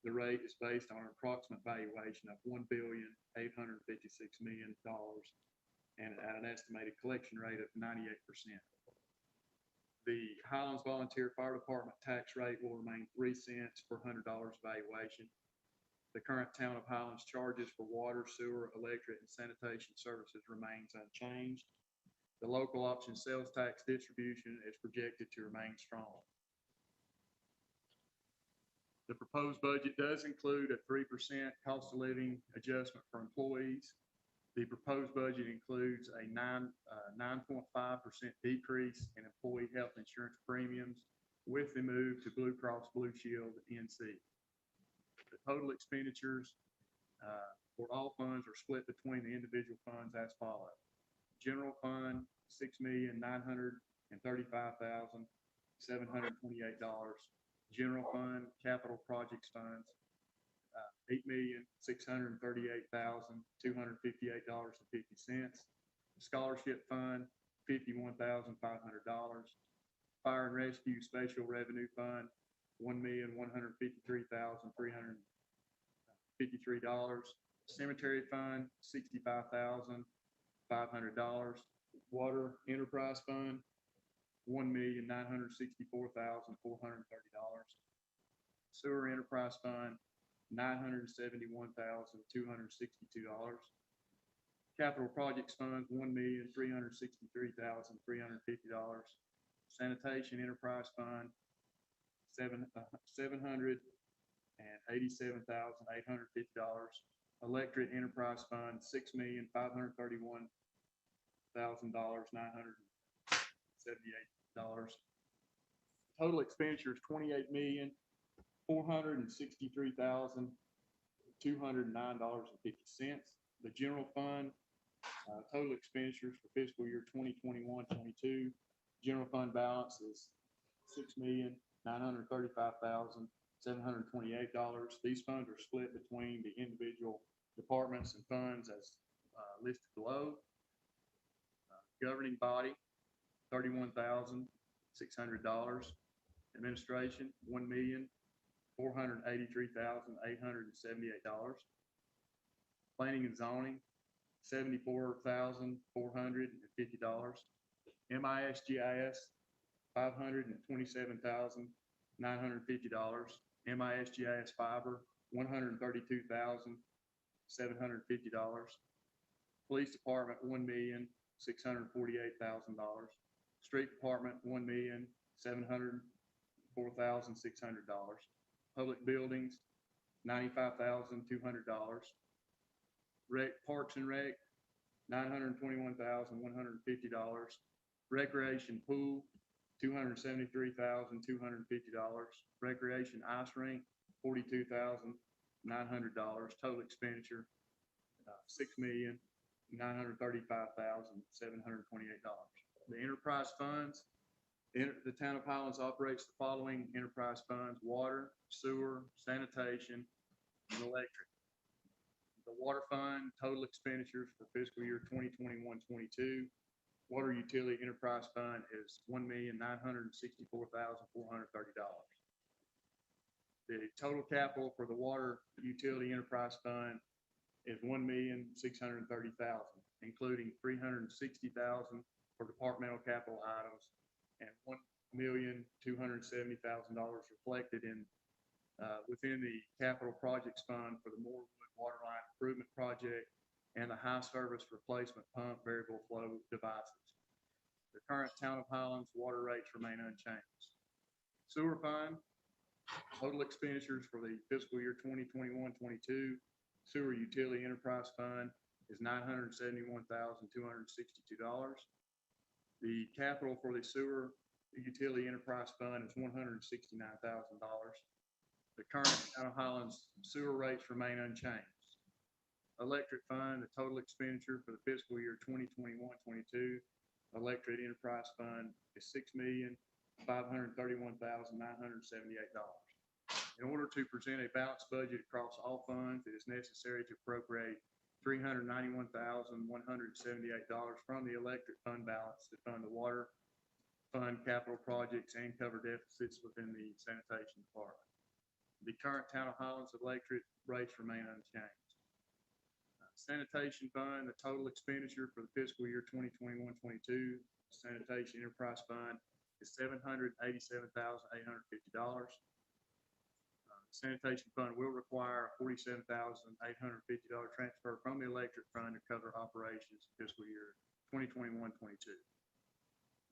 Speaker 5: The rate is based on an approximate valuation of $1,856,000,000 and at an estimated collection rate of 98%. The Highlands Volunteer Fire Department tax rate will remain 3 cents per $100 valuation. The current town of Highlands charges for water, sewer, electric, and sanitation services remains unchanged. The local option sales tax distribution is projected to remain strong. The proposed budget does include a 3% cost of living adjustment for employees. The proposed budget includes a 9.5% decrease in employee health insurance premiums with the move to Blue Cross Blue Shield NC. The total expenditures for all funds are split between the individual funds as follows. General fund, $6,935,728. General fund, capital projects funds, $8,638,258.50. Scholarship fund, $51,500. Fire and rescue special revenue fund, $1,153,353. Cemetery fund, $65,500. Water enterprise fund, $1,964,430. Sewer enterprise fund, $971,262. Capital projects funds, $1,363,350. Sanitation enterprise fund, $787,850. Electric enterprise fund, $6,531,978. Total expenditures, $28,463,209.50. The general fund, total expenditures for fiscal year 2021-22. General fund balance is $6,935,728. These funds are split between the individual departments and funds as listed below. Governing body, $31,600. Administration, $1,483,878. Planning and zoning, $74,450. MISGIS, $527,950. MISGIS fiber, $132,750. Police department, $1,648,000. Street department, $1,704,600. Public buildings, $95,200. Parks and Rec, $921,150. Recreation pool, $273,250. Recreation ice rink, $42,900. Total expenditure, $6,935,728. The enterprise funds, the town of Highlands operates the following enterprise funds: water, sewer, sanitation, and electric. The water fund, total expenditures for fiscal year 2021-22. Water utility enterprise fund is $1,964,430. The total capital for the water utility enterprise fund is $1,630,000, including $360,000 for departmental capital items and $1,270,000 reflected in within the capital projects fund for the Morewood Waterline Improvement Project and the high service replacement pump variable flow devices. The current town of Highlands water rates remain unchanged. Sewer fund, total expenditures for the fiscal year 2021-22. Sewer utility enterprise fund is $971,262. The capital for the sewer utility enterprise fund is $169,000. The current town of Highlands sewer rates remain unchanged. Electric fund, the total expenditure for the fiscal year 2021-22. Electric enterprise fund is $6,531,978. In order to present a balanced budget across all funds, it is necessary to appropriate $391,178 from the electric fund balance to fund the water fund capital projects and cover deficits within the sanitation department. The current town of Highlands electric rates remain unchanged. Sanitation fund, the total expenditure for the fiscal year 2021-22 sanitation enterprise fund is $787,850. Sanitation fund will require a $47,850 transfer from the electric fund to cover operations fiscal year 2021-22.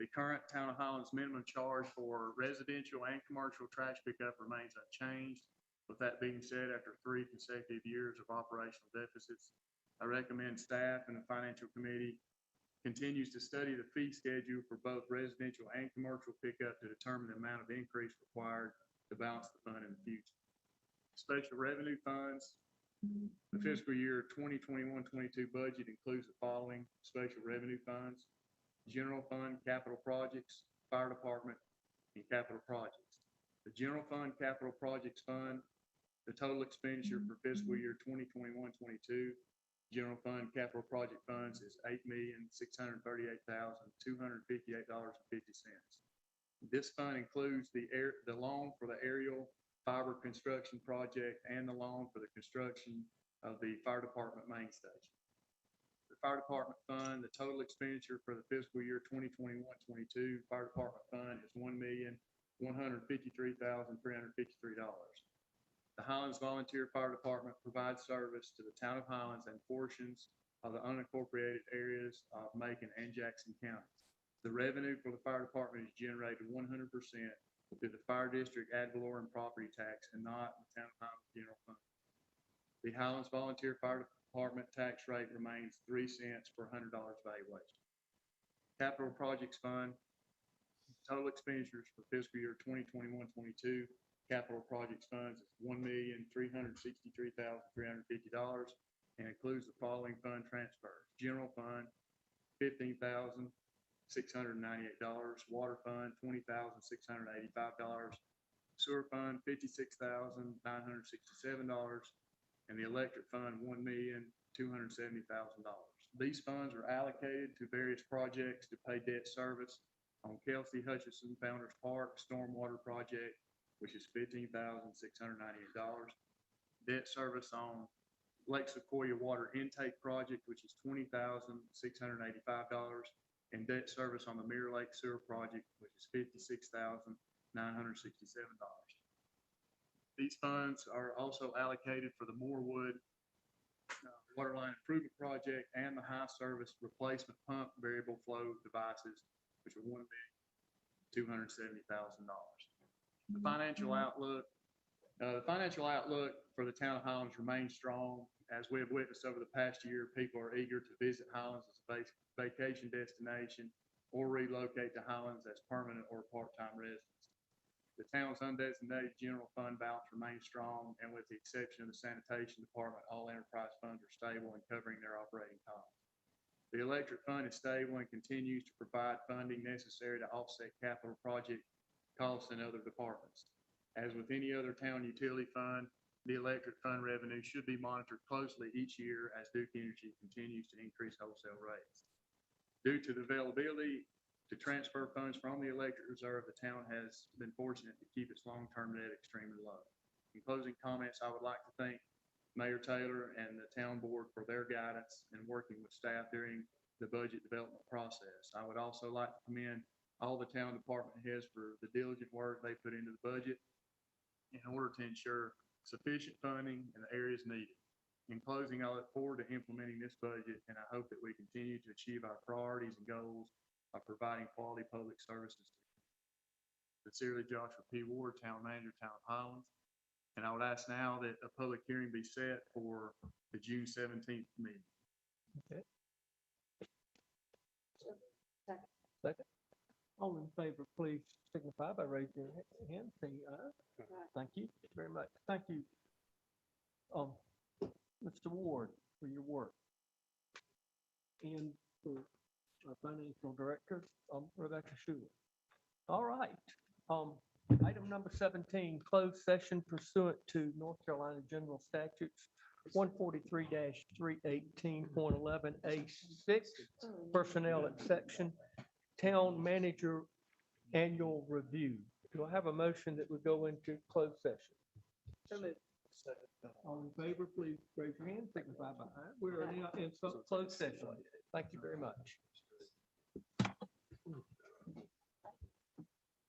Speaker 5: The current town of Highlands minimum charge for residential and commercial trash pickup remains unchanged. With that being said, after 3 consecutive years of operational deficits, I recommend staff and the financial committee continues to study the fee schedule for both residential and commercial pickup to determine the amount of increase required to balance the fund in the future. Special revenue funds, the fiscal year 2021-22 budget includes the following special revenue funds: general fund, capital projects, fire department, and capital projects. The general fund, capital projects fund, the total expenditure for fiscal year 2021-22 general fund capital project funds is $8,638,258.50. This fund includes the loan for the aerial fiber construction project and the loan for the construction of the fire department main station. The fire department fund, the total expenditure for the fiscal year 2021-22 fire department fund is $1,153,353. The Highlands Volunteer Fire Department provides service to the town of Highlands and portions of the unincorporated areas of Macon and Jackson counties. The revenue for the fire department is generated 100% through the fire district ad valorem property tax and not the town of Highlands general fund. The Highlands Volunteer Fire Department tax rate remains 3 cents per $100 valuation. Capital Projects Fund, total expenditures for fiscal year 2021-22 capital projects funds is $1,363,350 and includes the following fund transfers: general fund, $15,698, water fund, $20,685, sewer fund, $56,967, and the electric fund, $1,270,000. These funds are allocated to various projects to pay debt service on Kelsey Hutchison Founders Park Stormwater Project, which is $15,698. Debt service on Lake Sequoia Water Intake Project, which is $20,685, and debt service on the Mirror Lake Sewer Project, which is $56,967. These funds are also allocated for the Moorwood Waterline Improvement Project and the High Service Replacement Pump Variable Flow Devices, which are $1,270,000. The financial outlook for the town of Highlands remains strong. As we have witnessed over the past year, people are eager to visit Highlands as a vacation destination or relocate to Highlands as permanent or part-time residents. The town's undesignated general fund balance remains strong, and with the exception of the sanitation department, all enterprise funds are stable and covering their operating costs. The electric fund is stable and continues to provide funding necessary to offset capital project costs in other departments. As with any other town utility fund, the electric fund revenue should be monitored closely each year as Duke Energy continues to increase wholesale rates. Due to the availability to transfer funds from the electric reserve, the town has been fortunate to keep its long-term debt extremely low. In closing comments, I would like to thank Mayor Taylor and the town board for their guidance and working with staff during the budget development process. I would also like to commend all the town department heads for the diligent work they put into the budget in order to ensure sufficient funding in the areas needed. In closing, I look forward to implementing this budget, and I hope that we continue to achieve our priorities and goals of providing quality public services. Sincerely, Joshua P. Ward, Town Manager, Town of Highlands. And I would ask now that a public hearing be set for the June 17th meeting.
Speaker 3: Okay.
Speaker 1: Second.
Speaker 3: Second. All in favor, please signify by raising your hand, saying aye. Thank you very much. Thank you, Mr. Ward, for your work. And for our financial director, Rebecca Schuler. All right. Item number 17, closed session pursuant to North Carolina General Statutes 143-318.11A6, personnel exception, town manager annual review. Do I have a motion that we go into closed session?
Speaker 1: So moved.
Speaker 3: All in favor, please raise your hand, signify by aye. We are now in closed session. Thank you very much.